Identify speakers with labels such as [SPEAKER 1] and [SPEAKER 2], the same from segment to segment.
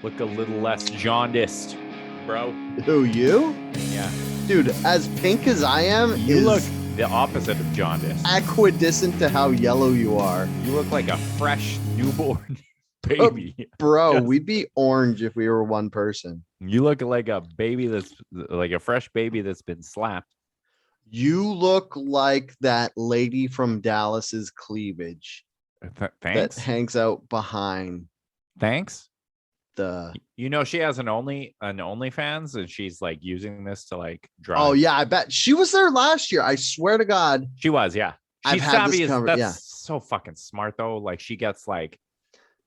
[SPEAKER 1] Look a little less jaundiced, bro.
[SPEAKER 2] Who, you?
[SPEAKER 1] Yeah.
[SPEAKER 2] Dude, as pink as I am,
[SPEAKER 1] You
[SPEAKER 2] is
[SPEAKER 1] look the opposite of jaundiced.
[SPEAKER 2] equidistant to how yellow you are.
[SPEAKER 1] You look like a fresh newborn baby.
[SPEAKER 2] Bro,
[SPEAKER 1] Just-
[SPEAKER 2] we'd be orange if we were one person.
[SPEAKER 1] You look like a baby that's like a fresh baby that's been slapped.
[SPEAKER 2] You look like that lady from Dallas's cleavage that
[SPEAKER 1] Thanks.
[SPEAKER 2] hangs out behind
[SPEAKER 1] Thanks.
[SPEAKER 2] the.
[SPEAKER 1] You know, she has an OnlyFans, and she's like using this to like drive.
[SPEAKER 2] Oh yeah, I bet she was there last year. I swear to God,
[SPEAKER 1] She was, yeah.
[SPEAKER 2] I've
[SPEAKER 1] She's
[SPEAKER 2] had this
[SPEAKER 1] savvy.
[SPEAKER 2] covered,
[SPEAKER 1] That's so fucking smart though. Like she gets like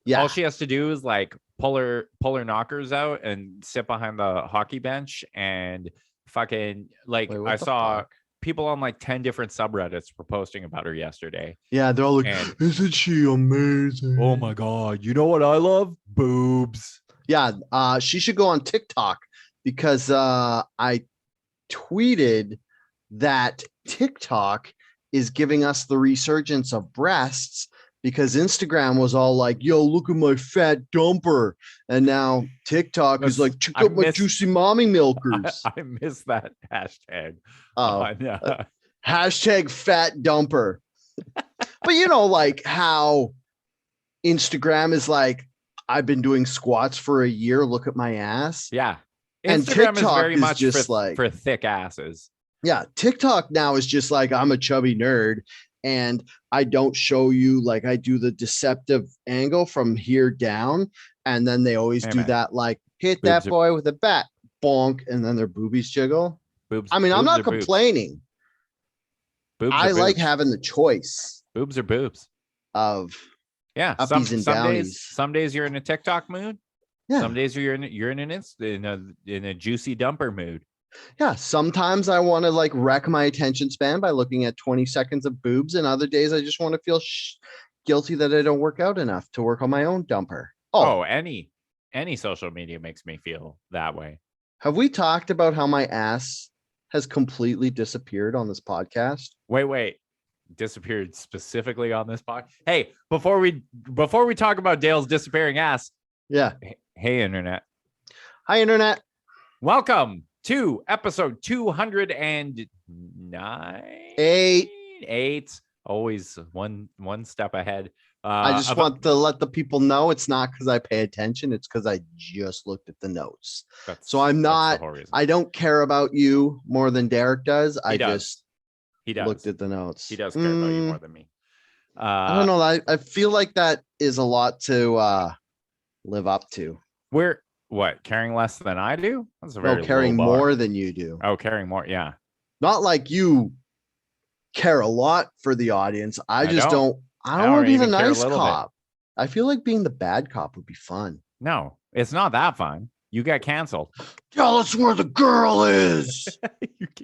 [SPEAKER 2] yeah.
[SPEAKER 1] all she has to do is like pull her knockers out and sit behind the hockey bench and fucking like
[SPEAKER 2] Wait, what
[SPEAKER 1] I
[SPEAKER 2] the
[SPEAKER 1] saw
[SPEAKER 2] fuck?
[SPEAKER 1] people on like 10 different subreddits were posting about her yesterday.
[SPEAKER 2] Yeah, they're all like,
[SPEAKER 1] And-
[SPEAKER 2] isn't she amazing?
[SPEAKER 1] Oh my god, you know what I love? Boobs.
[SPEAKER 2] Yeah, she should go on TikTok because I tweeted that TikTok is giving us the resurgence of breasts because Instagram was all like, yo, look at my fat dumper. And now TikTok is like, check out my juicy mommy milkers.
[SPEAKER 1] I miss that hashtag.
[SPEAKER 2] Oh,
[SPEAKER 1] On,
[SPEAKER 2] hashtag fat dumper. But you know, like how Instagram is like, I've been doing squats for a year. Look at my ass.
[SPEAKER 1] yeah.
[SPEAKER 2] And
[SPEAKER 1] Instagram is
[SPEAKER 2] TikTok
[SPEAKER 1] very
[SPEAKER 2] is
[SPEAKER 1] much
[SPEAKER 2] just
[SPEAKER 1] for,
[SPEAKER 2] like-
[SPEAKER 1] for thick asses.
[SPEAKER 2] Yeah. TikTok now is just like, I'm a chubby nerd and I don't show you, like I do the deceptive angle from here down. And then they always
[SPEAKER 1] Hey,
[SPEAKER 2] do
[SPEAKER 1] man.
[SPEAKER 2] that, like hit
[SPEAKER 1] Boobs
[SPEAKER 2] that
[SPEAKER 1] are-
[SPEAKER 2] boy with a bat, bonk. And then their boobies jiggle.
[SPEAKER 1] Boobs.
[SPEAKER 2] I mean, I'm
[SPEAKER 1] boobs
[SPEAKER 2] not
[SPEAKER 1] are boobs.
[SPEAKER 2] complaining.
[SPEAKER 1] Boobs
[SPEAKER 2] I
[SPEAKER 1] are
[SPEAKER 2] like
[SPEAKER 1] boobs.
[SPEAKER 2] having the choice
[SPEAKER 1] boobs are boobs.
[SPEAKER 2] of,
[SPEAKER 1] Yeah,
[SPEAKER 2] Uppies and downies.
[SPEAKER 1] some days you're in a TikTok mood.
[SPEAKER 2] yeah.
[SPEAKER 1] Some days you're in a juicy dumper mood.
[SPEAKER 2] Yeah, sometimes I want to like wreck my attention span by looking at 20 seconds of boobs, and other days I just want to feel guilty that I don't work out enough to work on my own dumper.
[SPEAKER 1] Oh, any social media makes me feel that way.
[SPEAKER 2] Have we talked about how my ass has completely disappeared on this podcast?
[SPEAKER 1] Wait. Disappeared specifically on this pod. Hey, before we talk about Dale's disappearing ass,
[SPEAKER 2] Yeah.
[SPEAKER 1] hey internet.
[SPEAKER 2] Hi, internet.
[SPEAKER 1] Welcome to episode 209. Eight. Always one step ahead.
[SPEAKER 2] I just want to let the people know it's not because I pay attention. It's because I just looked at the notes. So I'm not, I don't care about you more than Derek does.
[SPEAKER 1] He does.
[SPEAKER 2] Just
[SPEAKER 1] He does.
[SPEAKER 2] looked at the notes.
[SPEAKER 1] He does care about you more than me.
[SPEAKER 2] I don't know. I feel like that is a lot to live up to.
[SPEAKER 1] We're what, carrying less than I do? That's a very
[SPEAKER 2] Carrying
[SPEAKER 1] low bar.
[SPEAKER 2] more than you do.
[SPEAKER 1] Oh, carrying more. Yeah.
[SPEAKER 2] Not like you care a lot for the audience. I just don't. I don't want to be the
[SPEAKER 1] even care a
[SPEAKER 2] nice
[SPEAKER 1] little bit.
[SPEAKER 2] cop. I feel like being the bad cop would be fun.
[SPEAKER 1] No, it's not that fun. You get canceled.
[SPEAKER 2] Tell us where the girl is.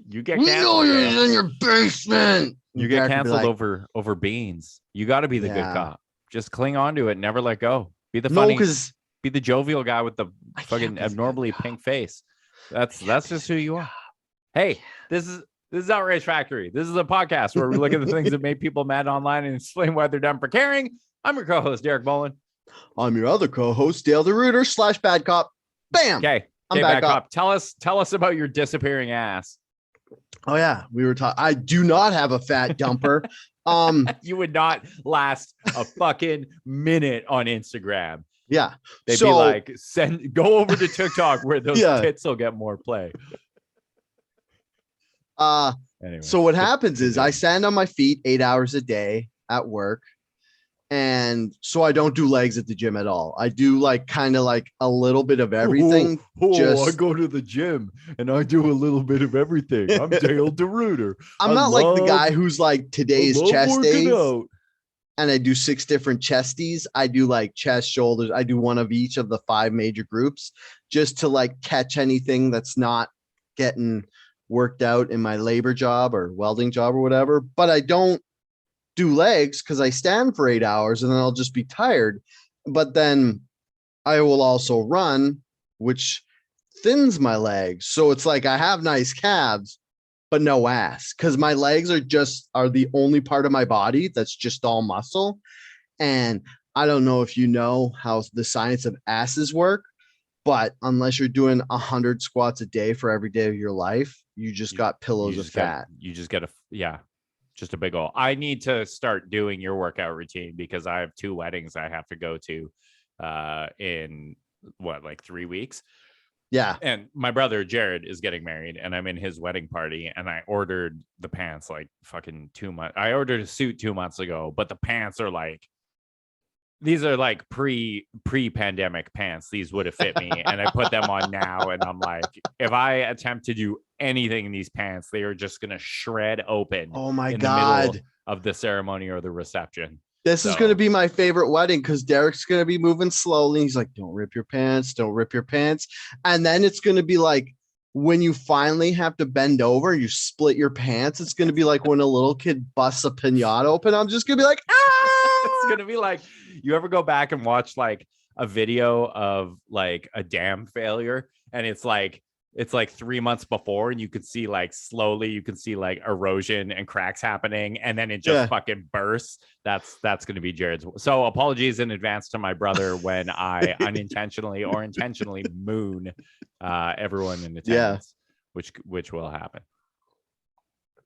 [SPEAKER 1] you get
[SPEAKER 2] We know
[SPEAKER 1] canceled.
[SPEAKER 2] you're
[SPEAKER 1] Dale.
[SPEAKER 2] in your basement.
[SPEAKER 1] You get
[SPEAKER 2] Derek would be
[SPEAKER 1] canceled
[SPEAKER 2] like,
[SPEAKER 1] over beans. You got to be the good
[SPEAKER 2] Yeah.
[SPEAKER 1] cop. Just cling on to it. Never let go. Be the
[SPEAKER 2] No,
[SPEAKER 1] funny.
[SPEAKER 2] because
[SPEAKER 1] Be the jovial guy with the
[SPEAKER 2] I can't
[SPEAKER 1] fucking
[SPEAKER 2] be the good
[SPEAKER 1] abnormally
[SPEAKER 2] cop.
[SPEAKER 1] pink face. That's
[SPEAKER 2] I can't be
[SPEAKER 1] just
[SPEAKER 2] the
[SPEAKER 1] who
[SPEAKER 2] good
[SPEAKER 1] you are.
[SPEAKER 2] cop.
[SPEAKER 1] Hey, this is Outrage Factory. This is a podcast where we look at the things that make people mad online and explain why they're done for caring. I'm your co-host, Derek Bolin.
[SPEAKER 2] I'm your other co-host, Dale the Rooter / bad cop. Bam.
[SPEAKER 1] Okay.
[SPEAKER 2] I'm
[SPEAKER 1] Okay,
[SPEAKER 2] back
[SPEAKER 1] back
[SPEAKER 2] up.
[SPEAKER 1] up. Tell us about your disappearing ass.
[SPEAKER 2] Oh yeah, we were talking. I do not have a fat dumper.
[SPEAKER 1] You would not last a fucking minute on Instagram.
[SPEAKER 2] Yeah.
[SPEAKER 1] They'd be
[SPEAKER 2] So-
[SPEAKER 1] like, go over to TikTok where those
[SPEAKER 2] Yeah.
[SPEAKER 1] tits will get more play. Anyway,
[SPEAKER 2] So what
[SPEAKER 1] good-
[SPEAKER 2] happens
[SPEAKER 1] good
[SPEAKER 2] is I
[SPEAKER 1] job.
[SPEAKER 2] stand on my feet 8 hours a day at work. And so I don't do legs at the gym at all. I do like kind of like a little bit of everything.
[SPEAKER 1] I
[SPEAKER 2] just-
[SPEAKER 1] go to the gym and I do a little bit of everything. I'm Dale DeRuiter.
[SPEAKER 2] I'm
[SPEAKER 1] I
[SPEAKER 2] not like the
[SPEAKER 1] love-
[SPEAKER 2] guy who's like today's
[SPEAKER 1] I love
[SPEAKER 2] chest
[SPEAKER 1] working
[SPEAKER 2] days
[SPEAKER 1] out.
[SPEAKER 2] and I do 6 different chesties. I do like chest, shoulders. I do one of each of the 5 major groups just to like catch anything that's not getting worked out in my labor job or welding job or whatever. But I don't do legs because I stand for 8 hours and then I'll just be tired. But then I will also run, which thins my legs. So it's like I have nice calves, but no ass because my legs are the only part of my body that's just all muscle. And I don't know if you know how the science of asses work, but unless you're doing 100 squats a day for every day of your life, you just got pillows of fat.
[SPEAKER 1] You just get just a big ol'. I need to start doing your workout routine because I have 2 weddings I have to go to in like 3 weeks.
[SPEAKER 2] Yeah.
[SPEAKER 1] And my brother Jared is getting married and I'm in his wedding party and I ordered the pants like fucking 2 months. I ordered a suit 2 months ago, but the pants are like, these are like pre-pandemic pants. These would have fit me. And I put them on now. And I'm like, if I attempt to do anything in these pants, they are just going to shred open
[SPEAKER 2] Oh my
[SPEAKER 1] in
[SPEAKER 2] God.
[SPEAKER 1] the middle of the ceremony or the reception.
[SPEAKER 2] This is going to be my favorite wedding because Derek's going to be moving slowly. He's like, don't rip your pants. Don't rip your pants. And then it's going to be like when you finally have to bend over, you split your pants. It's going to be like when a little kid busts a pinata open. I'm just going to be like, ah!
[SPEAKER 1] It's going to be like, you ever go back and watch like a video of like a dam failure and it's like 3 months before and you could see like slowly you can see like erosion and cracks happening and then it just fucking bursts. That's going to be Jared's. So apologies in advance to my brother when I unintentionally or intentionally moon everyone in attendance, which will happen.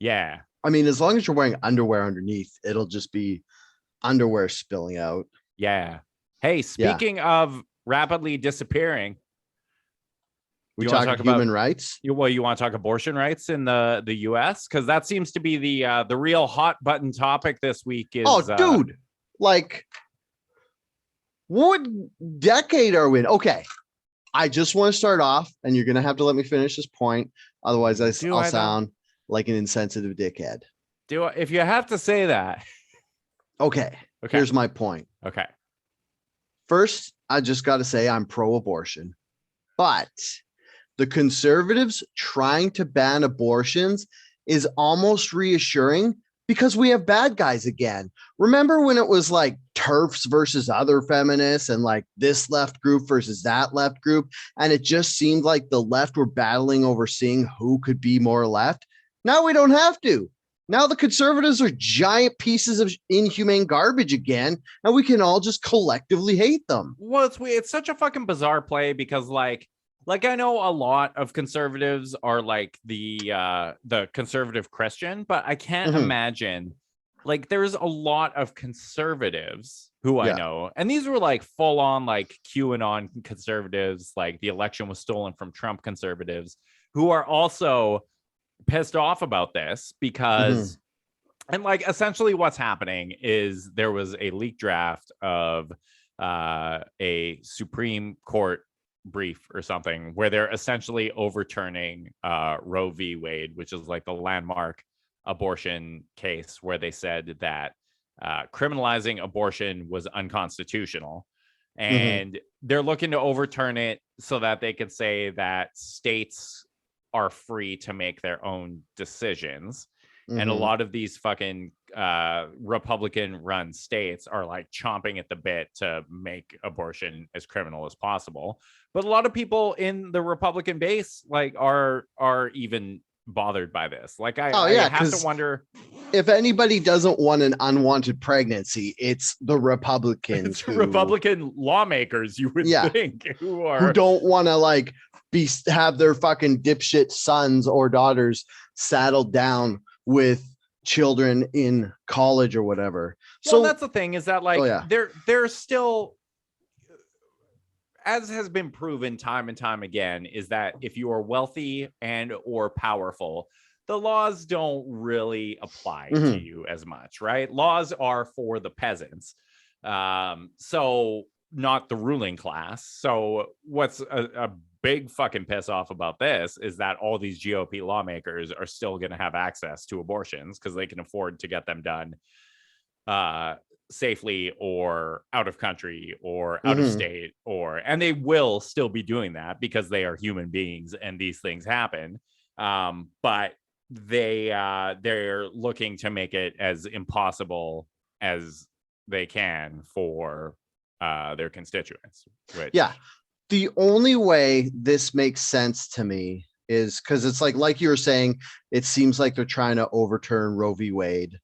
[SPEAKER 1] Yeah.
[SPEAKER 2] I mean, as long as you're wearing underwear underneath, it'll just be underwear spilling out.
[SPEAKER 1] Yeah. Hey, speaking of rapidly disappearing,
[SPEAKER 2] We talk human rights.
[SPEAKER 1] You want to talk abortion rights in the U.S. because that seems to be the real hot button topic this week. Is
[SPEAKER 2] dude, like, what decade are we in? Okay, I just want to start off, and you're gonna have to let me finish this point, otherwise I'll sound like an insensitive dickhead.
[SPEAKER 1] If you have to say that?
[SPEAKER 2] Okay. Here's my point.
[SPEAKER 1] Okay.
[SPEAKER 2] First, I just got to say I'm pro-abortion, but the conservatives trying to ban abortions is almost reassuring because we have bad guys again. Remember when it was like TERFs versus other feminists and like this left group versus that left group, and it just seemed like the left were battling over seeing who could be more left? Now we don't have to. Now the conservatives are giant pieces of inhumane garbage again, and we can all just collectively hate them.
[SPEAKER 1] Well, it's such a fucking bizarre play because like I know a lot of conservatives are like the conservative Christian, but I can't imagine like there's a lot of conservatives who I know, and these were like full on like QAnon conservatives, like the election was stolen from Trump conservatives who are also pissed off about this because and like essentially what's happening is there was a leaked draft of a Supreme Court brief or something where they're essentially overturning Roe v. Wade, which is like the landmark abortion case where they said that criminalizing abortion was unconstitutional. And they're looking to overturn it so that they could say that states are free to make their own decisions. And a lot of these fucking Republican run states are like chomping at the bit to make abortion as criminal as possible. But a lot of people in the Republican base like are even bothered by this. Like I have to wonder
[SPEAKER 2] if anybody doesn't want an unwanted pregnancy, it's the Republicans.
[SPEAKER 1] It's Republican lawmakers, you would think, who
[SPEAKER 2] don't want to like have their fucking dipshit sons or daughters saddled down with children in college or whatever.
[SPEAKER 1] So that's the thing is that like they're still, as has been proven time and time again, is that if you are wealthy and or powerful, the laws don't really apply to you as much, right? Laws are for the peasants. So not the ruling class. So what's a big fucking piss off about this is that all these GOP lawmakers are still going to have access to abortions because they can afford to get them done safely or out of country or out of state, and they will still be doing that because they are human beings and these things happen. But they're looking to make it as impossible as they can for their constituents.
[SPEAKER 2] The only way this makes sense to me is because it's like you were saying, it seems like they're trying to overturn Roe v. Wade.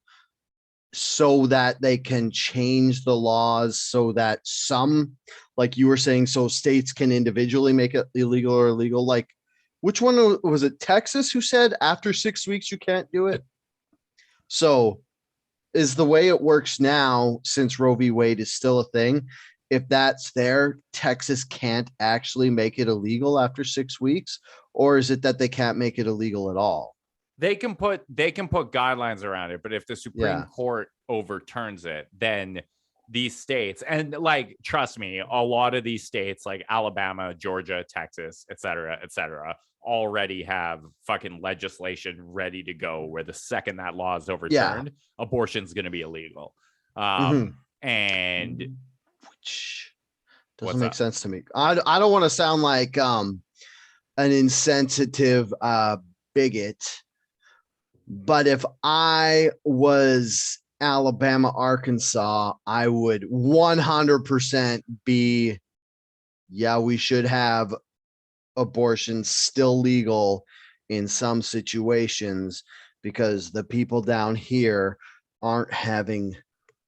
[SPEAKER 2] so that they can change the laws so that some, like you were saying, so states can individually make it illegal or illegal. Like, which one was it? Texas who said after 6 weeks you can't do it? So is the way it works now, since Roe v. Wade is still a thing, if that's there, Texas can't actually make it illegal after 6 weeks? Or is it that they can't make it illegal at all?
[SPEAKER 1] They can put guidelines around it, but if the Supreme Court overturns it, then these states, and like, trust me, a lot of these states like Alabama, Georgia, Texas, et cetera, already have fucking legislation ready to go where the second that law is overturned, abortion's going to be illegal. And
[SPEAKER 2] which doesn't make sense to me. I don't want to sound like an insensitive bigot, but if I was Alabama, Arkansas, I would 100% be, we should have abortion still legal in some situations because the people down here aren't having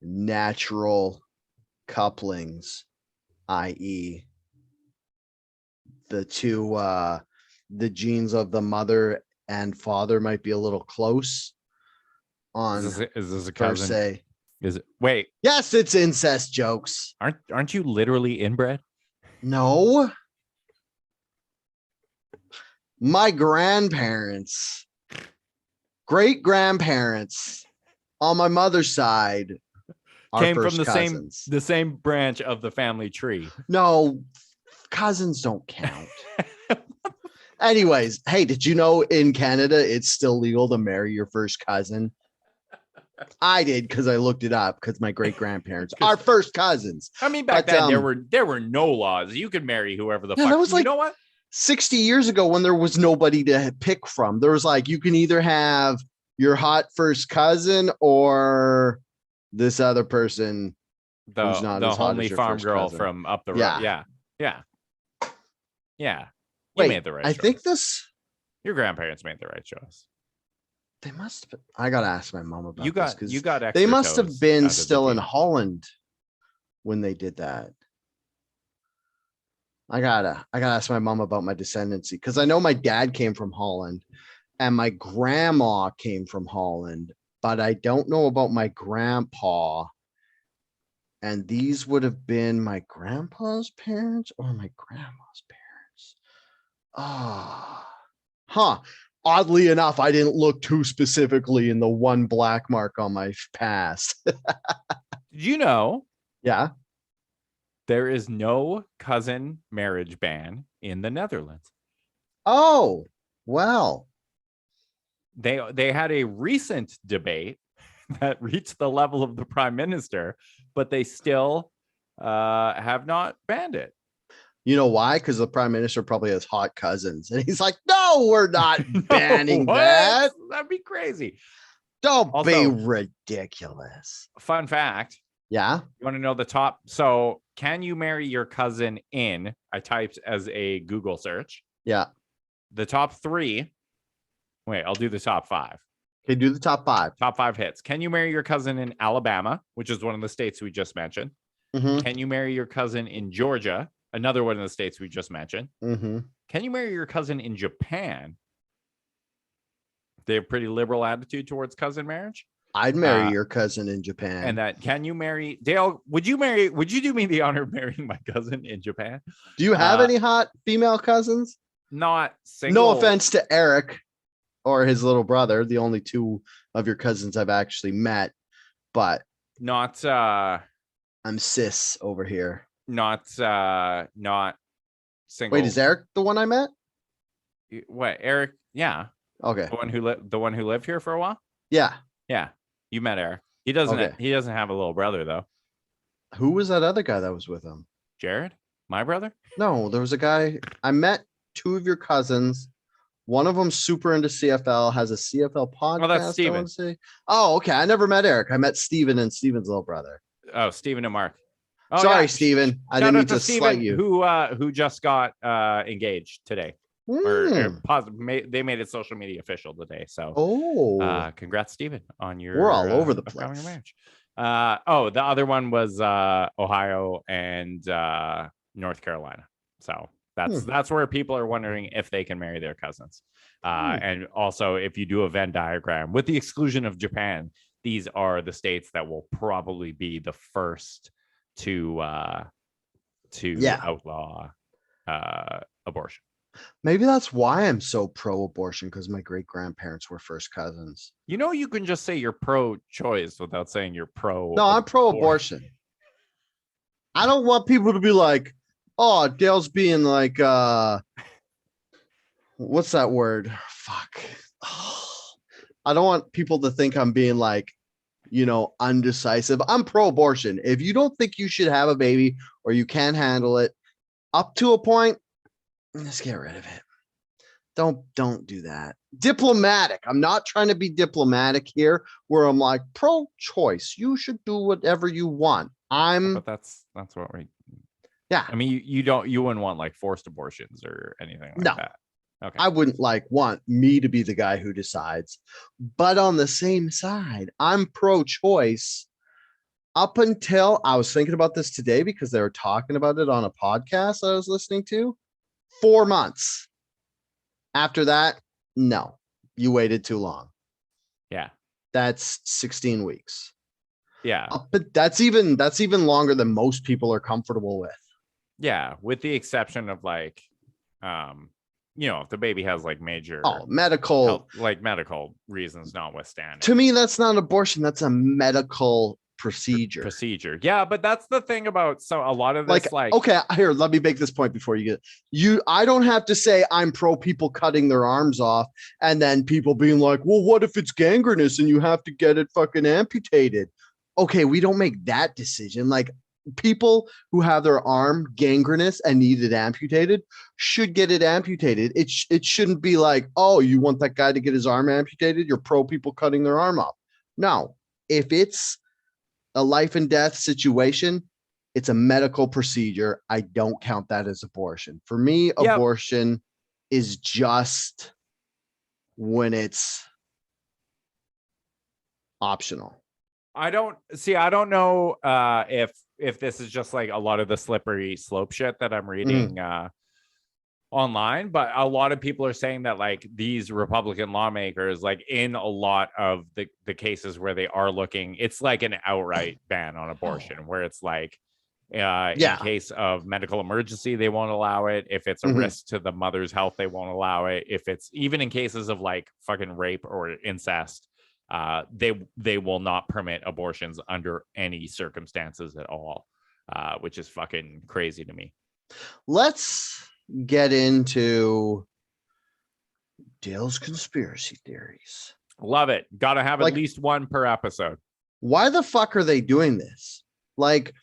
[SPEAKER 2] natural couplings, i.e. the two the genes of the mother and father might be a little close on.
[SPEAKER 1] Is this a cousin?
[SPEAKER 2] Se.
[SPEAKER 1] Is it? Wait.
[SPEAKER 2] Yes, it's incest jokes.
[SPEAKER 1] Aren't you literally inbred?
[SPEAKER 2] No. My grandparents, great grandparents on my mother's side
[SPEAKER 1] came from the same branch of the family tree.
[SPEAKER 2] No, cousins don't count. Anyways, hey, did you know in Canada it's still legal to marry your first cousin? I did because I looked it up because my great grandparents are first cousins.
[SPEAKER 1] I mean, back then there were no laws. You could marry whoever the fuck.
[SPEAKER 2] That was like,
[SPEAKER 1] you know what?
[SPEAKER 2] 60 years ago when there was nobody to pick from. There was like, you can either have your hot first cousin or this other person who's not
[SPEAKER 1] the
[SPEAKER 2] as hot
[SPEAKER 1] homely
[SPEAKER 2] as your
[SPEAKER 1] farm
[SPEAKER 2] first
[SPEAKER 1] girl
[SPEAKER 2] cousin.
[SPEAKER 1] from up the road. Yeah.
[SPEAKER 2] Wait,
[SPEAKER 1] made the right
[SPEAKER 2] I
[SPEAKER 1] choice.
[SPEAKER 2] think this.
[SPEAKER 1] Your grandparents made the right choice.
[SPEAKER 2] They must have. I gotta ask my mom about this.
[SPEAKER 1] You got.
[SPEAKER 2] They must have been still in Holland when they did that. I gotta ask my mom about my descendancy because I know my dad came from Holland and my grandma came from Holland, but I don't know about my grandpa. And these would have been my grandpa's parents or my grandma's parents. Oddly enough, I didn't look too specifically in the one black mark on my past.
[SPEAKER 1] Did you know?
[SPEAKER 2] Yeah.
[SPEAKER 1] There is no cousin marriage ban in the Netherlands.
[SPEAKER 2] Oh, well.
[SPEAKER 1] They had a recent debate that reached the level of the prime minister, but they still have not banned it.
[SPEAKER 2] You know why? Because the prime minister probably has hot cousins. And he's like, no, we're not banning that.
[SPEAKER 1] That'd be crazy.
[SPEAKER 2] Don't be ridiculous.
[SPEAKER 1] Fun fact.
[SPEAKER 2] Yeah.
[SPEAKER 1] You want to know the top? So can you marry your cousin in? I typed as a Google search.
[SPEAKER 2] Yeah.
[SPEAKER 1] The top 3. Wait, I'll do the top 5.
[SPEAKER 2] Okay, do the top 5.
[SPEAKER 1] Top 5 hits. Can you marry your cousin in Alabama, which is one of the states we just mentioned?
[SPEAKER 2] Mm-hmm.
[SPEAKER 1] Can you marry your cousin in Georgia? Another one of the states we just mentioned.
[SPEAKER 2] Mm-hmm.
[SPEAKER 1] Can you marry your cousin in Japan? They have a pretty liberal attitude towards cousin marriage.
[SPEAKER 2] I'd marry your cousin in Japan.
[SPEAKER 1] And that, can you marry Dale? Would you do me the honor of marrying my cousin in Japan?
[SPEAKER 2] Do you have any hot female cousins?
[SPEAKER 1] Not single.
[SPEAKER 2] No offense to Eric or his little brother, the only 2 of your cousins I've actually met, but
[SPEAKER 1] not
[SPEAKER 2] I'm cis over here.
[SPEAKER 1] Not single.
[SPEAKER 2] Wait, is Eric the one I met?
[SPEAKER 1] What, Eric? Yeah.
[SPEAKER 2] Okay.
[SPEAKER 1] The one who lived here for a while?
[SPEAKER 2] Yeah.
[SPEAKER 1] Yeah. You met Eric. He doesn't have a little brother though.
[SPEAKER 2] Who was that other guy that was with him?
[SPEAKER 1] Jared? My brother?
[SPEAKER 2] No, there was a guy. I met 2 of your cousins. One of them super into CFL, has a CFL podcast.
[SPEAKER 1] Oh, that's Steven.
[SPEAKER 2] Oh, okay. I never met Eric. I met Steven and Steven's little brother.
[SPEAKER 1] Oh, Steven and Mark. Oh,
[SPEAKER 2] sorry,
[SPEAKER 1] yeah.
[SPEAKER 2] Steven. I didn't mean to
[SPEAKER 1] Steven,
[SPEAKER 2] slight you.
[SPEAKER 1] Who just got engaged today. They made it social media official today. So, congrats, Stephen, on your
[SPEAKER 2] we're all over the
[SPEAKER 1] upcoming
[SPEAKER 2] place.
[SPEAKER 1] marriage. The other one was Ohio and North Carolina. So that's where people are wondering if they can marry their cousins. And also, if you do a Venn diagram, with the exclusion of Japan, these are the states that will probably be the first to outlaw abortion.
[SPEAKER 2] Maybe that's why I'm so pro-abortion, because my great-grandparents were first cousins.
[SPEAKER 1] You know, you can just say you're pro-choice without saying you're pro.
[SPEAKER 2] No, I'm pro-abortion. I don't want people to be like, oh, Dale's being like, what's that word? Fuck. I don't want people to think I'm being like, undecisive. I'm pro-abortion. If you don't think you should have a baby or you can't handle it, up to a point, let's get rid of it. Don't do that. Diplomatic. I'm not trying to be diplomatic here, where I'm like pro-choice. You should do whatever you want.
[SPEAKER 1] But that's what we.
[SPEAKER 2] Yeah.
[SPEAKER 1] I mean, you wouldn't want like forced abortions or anything like that. Okay.
[SPEAKER 2] I wouldn't want me to be the guy who decides. But on the same side, I'm pro-choice up until I was thinking about this today because they were talking about it on a podcast I was listening to. 4 months. After that, no, you waited too long.
[SPEAKER 1] Yeah.
[SPEAKER 2] That's 16 weeks.
[SPEAKER 1] Yeah.
[SPEAKER 2] But that's even longer than most people are comfortable with.
[SPEAKER 1] Yeah. With the exception of like, if the baby has like major
[SPEAKER 2] medical
[SPEAKER 1] reasons notwithstanding.
[SPEAKER 2] To me, that's not abortion. That's a medical procedure.
[SPEAKER 1] Yeah, but that's the thing about a lot of this
[SPEAKER 2] okay, here, let me make this point before I don't have to say I'm pro people cutting their arms off and then people being like, well, what if it's gangrenous and you have to get it fucking amputated? Okay, we don't make that decision. Like, people who have their arm gangrenous and need it amputated should get it amputated. It shouldn't be like, oh, you want that guy to get his arm amputated? You're pro people cutting their arm off. No, if it's a life and death situation, it's a medical procedure. I don't count that as abortion. For me, abortion is just when it's optional.
[SPEAKER 1] I don't know if this is just like a lot of the slippery slope shit that I'm reading online, but a lot of people are saying that like these Republican lawmakers, like in a lot of the cases where they are looking, it's like an outright ban on abortion, where it's like in case of medical emergency, they won't allow it. If it's a risk to the mother's health, they won't allow it. If it's even in cases of like fucking rape or incest, they will not permit abortions under any circumstances at all, which is fucking crazy to me.
[SPEAKER 2] Let's get into Dale's conspiracy theories.
[SPEAKER 1] Love it. Gotta have at least one per episode.
[SPEAKER 2] Why the fuck are they doing this? Like,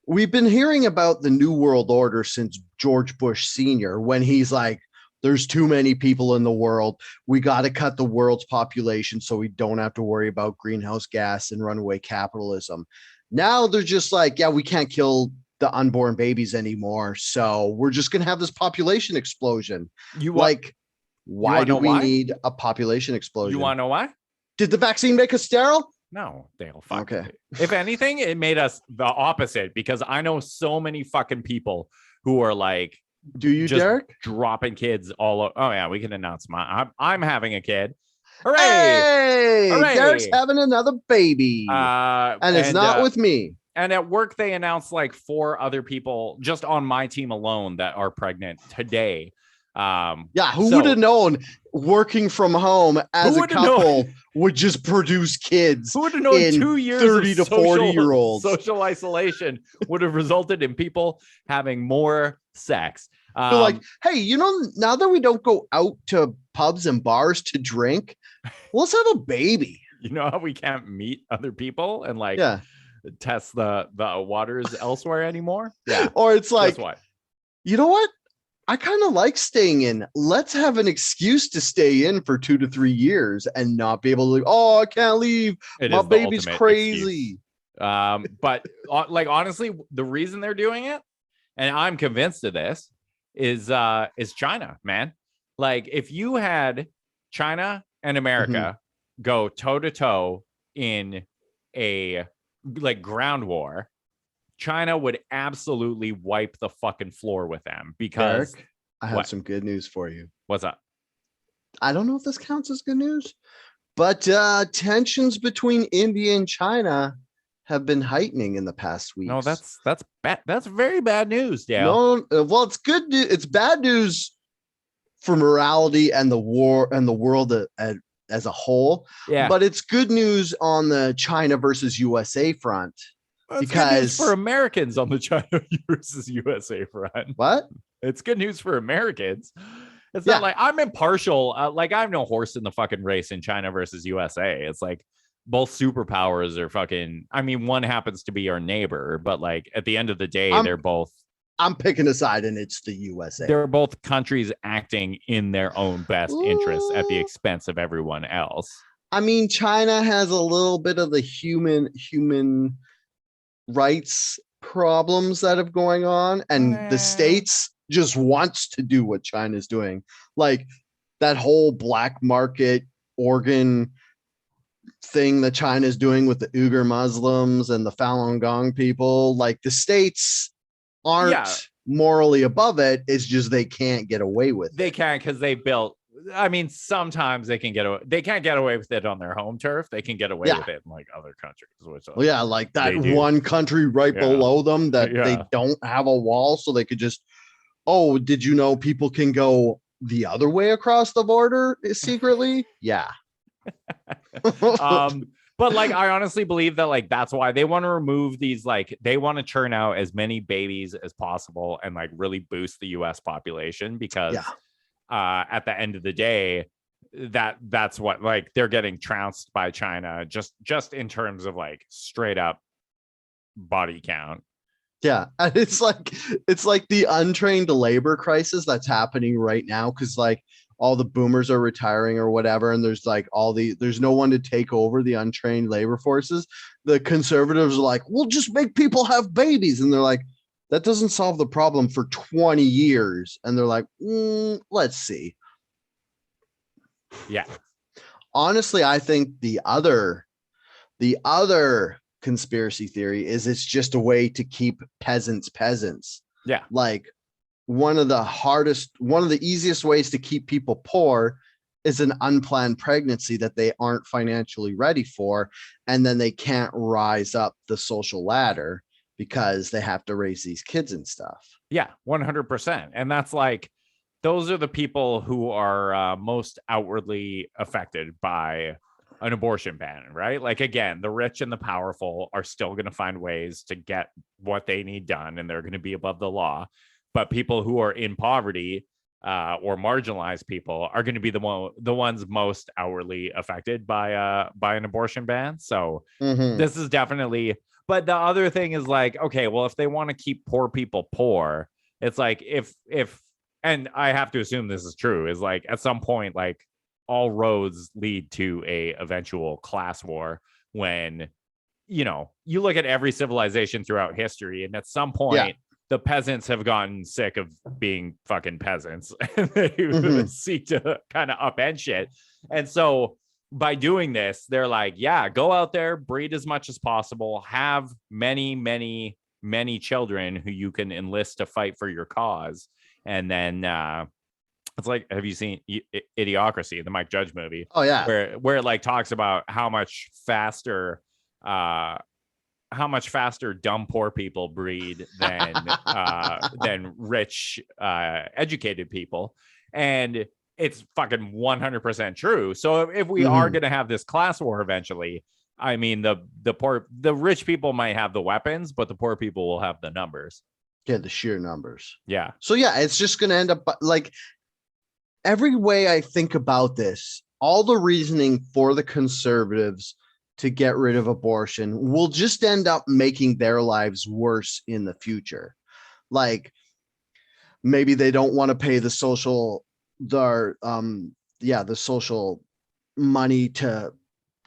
[SPEAKER 2] we've been hearing about the New World Order since George Bush Sr., when he's like, there's too many people in the world. We got to cut the world's population so we don't have to worry about greenhouse gas and runaway capitalism. Now they're just like, yeah, we can't kill the unborn babies anymore, so we're just going to have this population explosion. Why do we need a population explosion?
[SPEAKER 1] You want to know why?
[SPEAKER 2] Did the vaccine make us sterile?
[SPEAKER 1] No, Dale. Fuck.
[SPEAKER 2] Okay.
[SPEAKER 1] If anything, it made us the opposite, because I know so many fucking people who are like,
[SPEAKER 2] do you, Derek?
[SPEAKER 1] Dropping kids all over. Oh yeah, we can announce I'm having a kid. Hooray!
[SPEAKER 2] Hey, hooray! Derek's having another baby, and it's not with me.
[SPEAKER 1] And at work, they announced like 4 other people just on my team alone that are pregnant today.
[SPEAKER 2] Who would have known working from home as a couple would just produce kids?
[SPEAKER 1] Who would have known 2 years
[SPEAKER 2] 30 to 40-year-olds
[SPEAKER 1] social isolation would have resulted in people having more sex?
[SPEAKER 2] They're like, hey, now that we don't go out to pubs and bars to drink, let's have a baby.
[SPEAKER 1] You know how we can't meet other people and test the waters elsewhere anymore? Yeah.
[SPEAKER 2] Or it's like,
[SPEAKER 1] guess what?
[SPEAKER 2] You know what? I kind of like staying in. Let's have an excuse to stay in for 2 to 3 years and not be able to, I can't leave. My baby's crazy.
[SPEAKER 1] But like, honestly, the reason they're doing it, and I'm convinced of this, is China, man. Like if you had China and America go toe to toe in a like ground war, China would absolutely wipe the fucking floor with them because
[SPEAKER 2] Derek, I have some good news for you.
[SPEAKER 1] What's up?
[SPEAKER 2] I don't know if this counts as good news, but tensions between India and China have been heightening in the past weeks.
[SPEAKER 1] No, that's bad. That's very bad news,
[SPEAKER 2] No,
[SPEAKER 1] Dale.
[SPEAKER 2] well, it's good. It's bad news for morality and the war and the world as a whole.
[SPEAKER 1] Yeah,
[SPEAKER 2] but it's good news on the China versus USA front.
[SPEAKER 1] That's
[SPEAKER 2] because
[SPEAKER 1] good news for Americans on the China versus USA front.
[SPEAKER 2] What?
[SPEAKER 1] It's good news for Americans. It's not like I'm impartial. Like I have no horse in the fucking race in China versus USA. It's like both superpowers are fucking. I mean, one happens to be our neighbor, but like at the end of the day, they're both.
[SPEAKER 2] I'm picking a side, and it's the USA.
[SPEAKER 1] They're both countries acting in their own best interests at the expense of everyone else.
[SPEAKER 2] I mean, China has a little bit of the human rights problems that have going on, and the States just wants to do what China's doing. Like that whole black market organ thing that China's doing with the Uyghur Muslims and the Falun Gong people. Like the States aren't morally above it. It's just they can't get away with it.
[SPEAKER 1] They can't because they built. I mean, sometimes they can get away. They can't get away with it on their home turf. They can get away with it in like other countries. Which
[SPEAKER 2] like that one country right below them that they don't have a wall, so they could just. Oh, did you know people can go the other way across the border secretly? Yeah.
[SPEAKER 1] But like I honestly believe that like that's why they want to remove these, like they want to churn out as many babies as possible and like really boost the US population because at the end of the day that's what like they're getting trounced by China just in terms of like straight up body count.
[SPEAKER 2] Yeah, and it's like the untrained labor crisis that's happening right now because like all the boomers are retiring or whatever, and there's like there's no one to take over the untrained labor forces. The conservatives are like, we'll just make people have babies, and they're like, that doesn't solve the problem for 20 years. And they're like, let's see.
[SPEAKER 1] Yeah.
[SPEAKER 2] Honestly, I think the other conspiracy theory is it's just a way to keep peasants.
[SPEAKER 1] Yeah.
[SPEAKER 2] Like one of the easiest ways to keep people poor is an unplanned pregnancy that they aren't financially ready for. And then they can't rise up the social ladder because they have to raise these kids and stuff.
[SPEAKER 1] Yeah, 100%. And that's like, those are the people who are most outwardly affected by an abortion ban, right? Like, again, the rich and the powerful are still going to find ways to get what they need done, and they're going to be above the law. But people who are in poverty or marginalized people are going to be the ones most outwardly affected by an abortion ban. So this is definitely. But the other thing is like, okay, well, if they want to keep poor people poor, it's like if and I have to assume this is true, is like at some point, like all roads lead to a eventual class war when, you know, you look at every civilization throughout history, and at some point the peasants have gotten sick of being fucking peasants and they seek to kind of upend shit. And so by doing this, they're like, yeah, go out there, breed as much as possible, have many, many, many children who you can enlist to fight for your cause. And then it's like, have you seen Idiocracy, the Mike Judge movie?
[SPEAKER 2] Oh yeah,
[SPEAKER 1] where it like talks about how much faster dumb poor people breed than rich educated people. And it's fucking 100% true. So if we are going to have this class war eventually, I mean, the rich people might have the weapons, but the poor people will have the numbers.
[SPEAKER 2] Yeah, the sheer numbers.
[SPEAKER 1] Yeah.
[SPEAKER 2] So yeah, it's just going to end up like every way I think about this, all the reasoning for the conservatives to get rid of abortion will just end up making their lives worse in the future. Like maybe they don't want to pay the social money to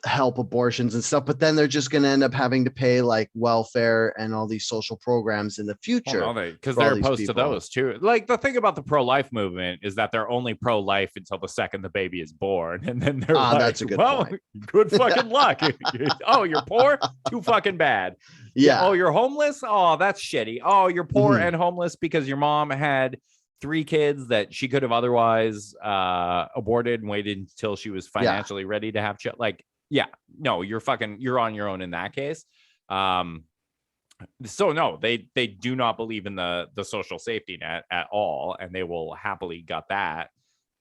[SPEAKER 2] help abortions and stuff, but then they're just going to end up having to pay like welfare and all these social programs in the future.
[SPEAKER 1] Well, no, because they're opposed to those too. Like the thing about the pro-life movement is that they're only pro-life until the second the baby is born, and then they're like,
[SPEAKER 2] that's a good point.
[SPEAKER 1] Good fucking luck. Oh, you're poor? Too fucking bad.
[SPEAKER 2] Yeah.
[SPEAKER 1] Oh, you're homeless? Oh, that's shitty. Oh, you're poor and homeless because your mom had 3 kids that she could have otherwise aborted and waited until she was financially ready to have children. Like, yeah, no, you're on your own in that case. So no, they do not believe in the social safety net at all, and they will happily gut that.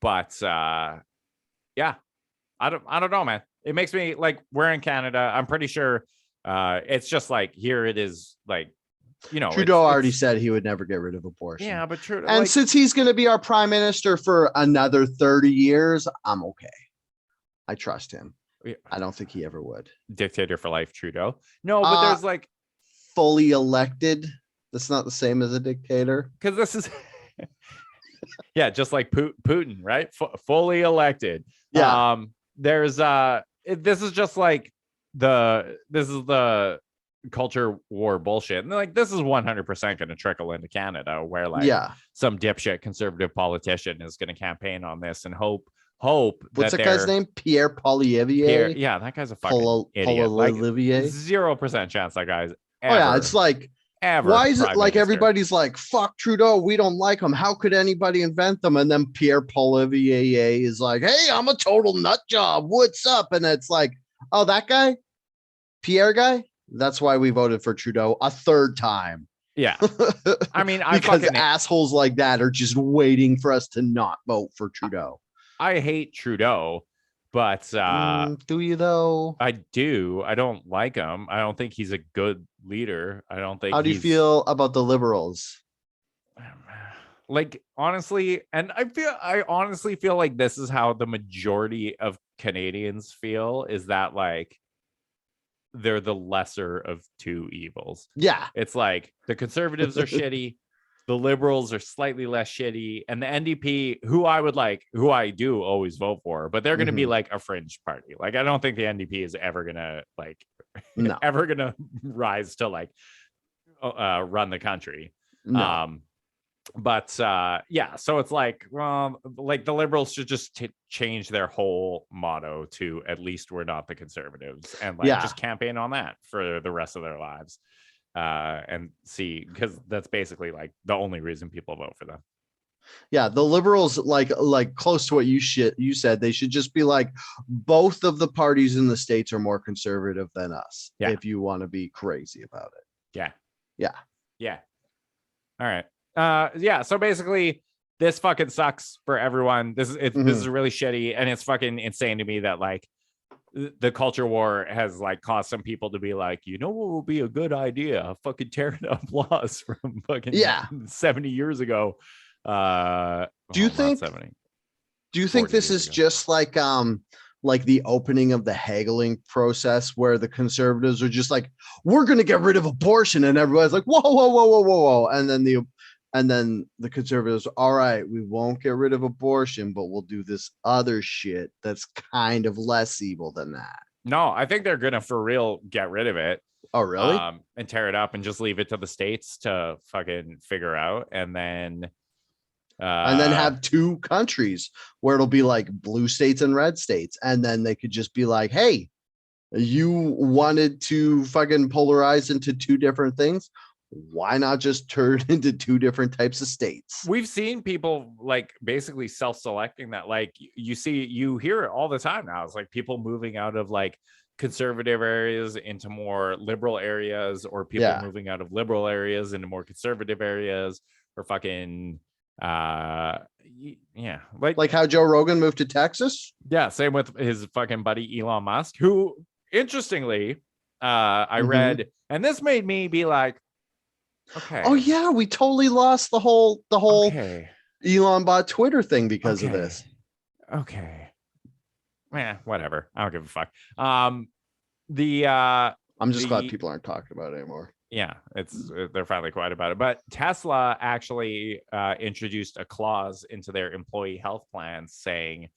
[SPEAKER 1] But yeah, I don't know, man. It makes me like, we're in Canada. I'm pretty sure it's just like here it is, like, you know,
[SPEAKER 2] Trudeau already said he would never get rid of abortion.
[SPEAKER 1] Yeah, but Trudeau,
[SPEAKER 2] and
[SPEAKER 1] like,
[SPEAKER 2] since he's going to be our prime minister for another 30 years, I'm okay. I trust him. I don't think he ever would.
[SPEAKER 1] Dictator for life, Trudeau. No, but there's like
[SPEAKER 2] fully elected. That's not the same as a dictator.
[SPEAKER 1] Because this is, yeah, just like Putin, right? Fully elected.
[SPEAKER 2] Yeah.
[SPEAKER 1] There's this is just like this is the culture war bullshit, and like this is 100% going to trickle into Canada, where like some dipshit conservative politician is going to campaign on this and hope
[SPEAKER 2] what's that guy's name? Pierre Poilievre.
[SPEAKER 1] Yeah, that guy's a fucking idiot. Like, 0% chance that guy's ever,
[SPEAKER 2] it's like,
[SPEAKER 1] ever
[SPEAKER 2] why is it like
[SPEAKER 1] minister.
[SPEAKER 2] Everybody's like, fuck Trudeau, we don't like him, how could anybody invent them? And then Pierre Poilievre is like, hey, I'm a total nut job, what's up? And it's like, oh, that guy, Pierre guy, that's why we voted for Trudeau a third time.
[SPEAKER 1] Yeah. I mean,
[SPEAKER 2] because assholes like that are just waiting for us to not vote for Trudeau.
[SPEAKER 1] I hate Trudeau, but
[SPEAKER 2] do you though?
[SPEAKER 1] I do. I don't like him. I don't think he's a good leader. I don't think.
[SPEAKER 2] How do you feel about the Liberals?
[SPEAKER 1] Like, honestly, and I honestly feel like this is how the majority of Canadians feel, is that like they're the lesser of two evils.
[SPEAKER 2] Yeah.
[SPEAKER 1] It's like the Conservatives are shitty. The Liberals are slightly less shitty, and the NDP, who I do always vote for, but they're going to be like a fringe party. Like, I don't think the NDP is ever going to ever going to rise to like run the country.
[SPEAKER 2] No.
[SPEAKER 1] Yeah, so it's like, well, like the Liberals should just change their whole motto to at least we're not the Conservatives, and like just campaign on that for the rest of their lives. And see, because that's basically like the only reason people vote for them.
[SPEAKER 2] Yeah, the Liberals, like close to what you said, they should just be like, both of the parties in the States are more conservative than us.
[SPEAKER 1] Yeah.
[SPEAKER 2] If you want to be crazy about it.
[SPEAKER 1] Yeah. All right. Yeah. So basically, this fucking sucks for everyone. This is really shitty, and it's fucking insane to me that like the culture war has like caused some people to be like, you know what will be a good idea? Fucking tearing up laws from fucking 70 years ago.
[SPEAKER 2] Do you think this is just like the opening of the haggling process, where the Conservatives are just like, we're gonna get rid of abortion, and everybody's like, whoa, and then the Conservatives, all right, we won't get rid of abortion, but we'll do this other shit that's kind of less evil than that.
[SPEAKER 1] No, I think they're gonna for real get rid of it.
[SPEAKER 2] Oh, really?
[SPEAKER 1] And tear it up and just leave it to the states to fucking figure out, and then
[SPEAKER 2] have two countries where it'll be like blue states and red states, and then they could just be like, hey, you wanted to fucking polarize into two different things, why not just turn into two different types of states?
[SPEAKER 1] We've seen people like basically self-selecting that. Like you hear it all the time now. It's like people moving out of like conservative areas into more liberal areas, or people moving out of liberal areas into more conservative areas, or fucking like
[SPEAKER 2] how Joe Rogan moved to Texas.
[SPEAKER 1] Yeah, same with his fucking buddy Elon Musk, who interestingly I read, and this made me be like, okay.
[SPEAKER 2] Oh yeah, we totally lost the whole Elon bought Twitter thing because of this.
[SPEAKER 1] Okay. Whatever. I don't give a fuck. I'm just
[SPEAKER 2] glad people aren't talking about it anymore.
[SPEAKER 1] Yeah, they're finally quiet about it. But Tesla actually introduced a clause into their employee health plans saying,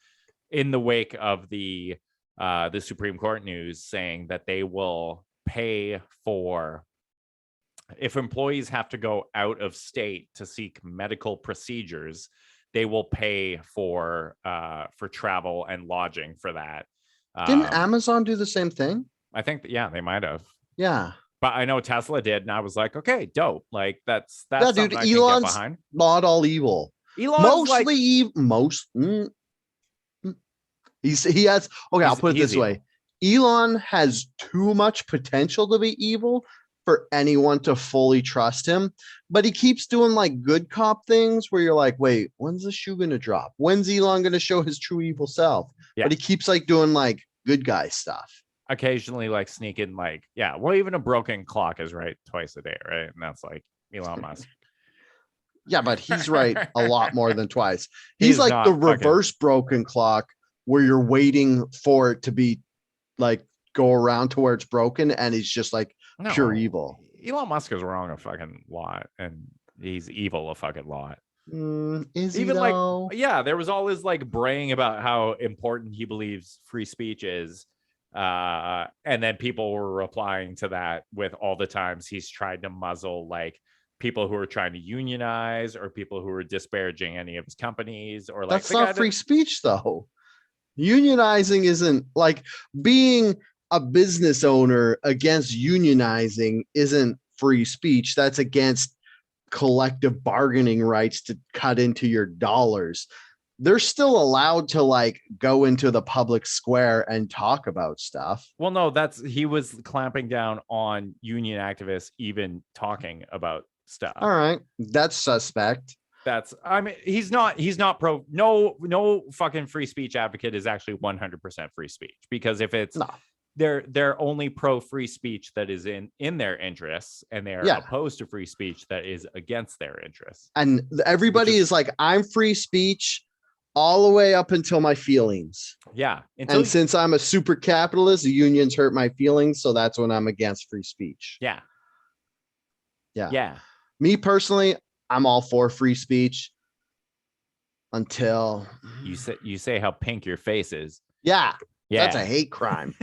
[SPEAKER 1] in the wake of the the Supreme Court news saying that they will pay for, if employees have to go out of state to seek medical procedures, they will pay for travel and lodging for that.
[SPEAKER 2] Didn't Amazon do the same thing?
[SPEAKER 1] I think yeah, they might have.
[SPEAKER 2] Yeah.
[SPEAKER 1] But I know Tesla did, and I was like, okay, dope. Like that's
[SPEAKER 2] Yeah,
[SPEAKER 1] something
[SPEAKER 2] dude,
[SPEAKER 1] I can
[SPEAKER 2] Elon's
[SPEAKER 1] get behind.
[SPEAKER 2] not all evil.
[SPEAKER 1] Elon's
[SPEAKER 2] Mostly he has okay, I'll put it this way. Elon has too much potential to be evil for anyone to fully trust him, but he keeps doing like good cop things where you're like, wait, when's the shoe gonna drop? When's Elon gonna show his true evil self?
[SPEAKER 1] Yeah.
[SPEAKER 2] But he keeps like doing like good guy stuff.
[SPEAKER 1] Occasionally like sneaking like, yeah, well, even a broken clock is right twice a day, right? And that's like Elon Musk.
[SPEAKER 2] Yeah, but he's right a lot more than twice. He's like the reverse broken clock where you're waiting for it to be like go around to where it's broken, and he's just like pure evil.
[SPEAKER 1] Elon Musk is wrong a fucking lot, and he's evil a fucking lot.
[SPEAKER 2] Is
[SPEAKER 1] even
[SPEAKER 2] he though?
[SPEAKER 1] Like, yeah, there was all this like braying about how important he believes free speech is. And then people were replying to that with all the times he's tried to muzzle like people who are trying to unionize or people who are disparaging any of his companies, or like
[SPEAKER 2] that's not free speech though. Unionizing isn't like being a business owner against unionizing isn't free speech. That's against collective bargaining rights to cut into your dollars. They're still allowed to like go into the public square and talk about stuff.
[SPEAKER 1] Well, no, he was clamping down on union activists even talking about stuff.
[SPEAKER 2] All right, that's suspect.
[SPEAKER 1] I mean, he's not pro. No fucking free speech advocate is actually 100% free speech, because if it's they're only pro free speech that is in their interests, and they're opposed to free speech that is against their interests.
[SPEAKER 2] And everybody is like, I'm free speech all the way up until my feelings.
[SPEAKER 1] Yeah.
[SPEAKER 2] And since I'm a super capitalist, the unions hurt my feelings, so that's when I'm against free speech.
[SPEAKER 1] Yeah.
[SPEAKER 2] Yeah. Me personally, I'm all for free speech until
[SPEAKER 1] you say how pink your face is.
[SPEAKER 2] Yeah. That's a hate crime.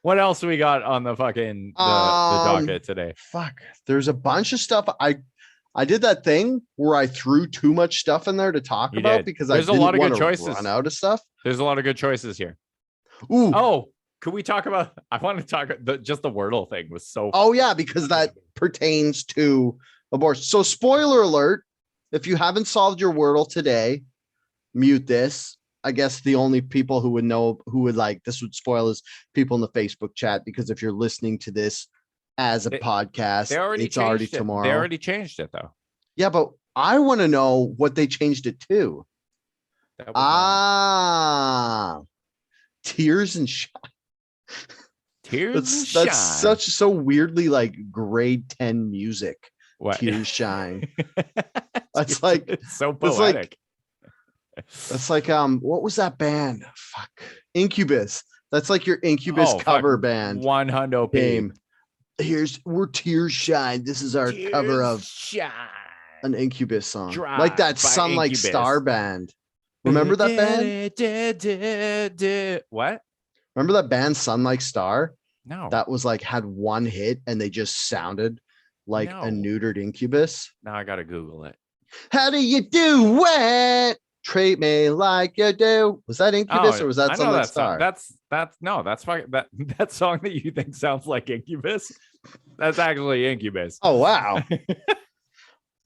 [SPEAKER 1] What else we got on the fucking the docket today?
[SPEAKER 2] Fuck, there's a bunch of stuff. I did that thing where I threw too much stuff in there to talk about because there's a lot of good choices. Run out of stuff.
[SPEAKER 1] There's a lot of good choices here.
[SPEAKER 2] Ooh.
[SPEAKER 1] Oh, could we talk about? I want to talk. Just the Wordle thing was so.
[SPEAKER 2] Oh yeah, because that pertains to abortion. So spoiler alert: if you haven't solved your Wordle today, mute this. I guess the only people who would know, who would like this would spoil, is people in the Facebook chat, because if you're listening to this as a podcast, it's already tomorrow.
[SPEAKER 1] They already changed it though.
[SPEAKER 2] Yeah, but I want to know what they changed it to. Tears and shine. That's so weirdly like grade 10 music.
[SPEAKER 1] What?
[SPEAKER 2] Tears shine. That's like
[SPEAKER 1] it's so poetic.
[SPEAKER 2] That's like what was that band? Fuck, Incubus. That's like your Incubus cover band.
[SPEAKER 1] 100 game.
[SPEAKER 2] We're Tears Shine. This is our cover of an Incubus song. Like that Sun Like Star band. Remember that
[SPEAKER 1] band? What?
[SPEAKER 2] Remember that band Sun Like Star?
[SPEAKER 1] No.
[SPEAKER 2] That was like had one hit and they just sounded like a neutered Incubus.
[SPEAKER 1] Now I gotta Google it.
[SPEAKER 2] How do you do it? Treat me like you do. Was that Incubus or was that Sun Like Star?
[SPEAKER 1] That's fucking that song that you think sounds like Incubus. That's actually Incubus.
[SPEAKER 2] Oh wow.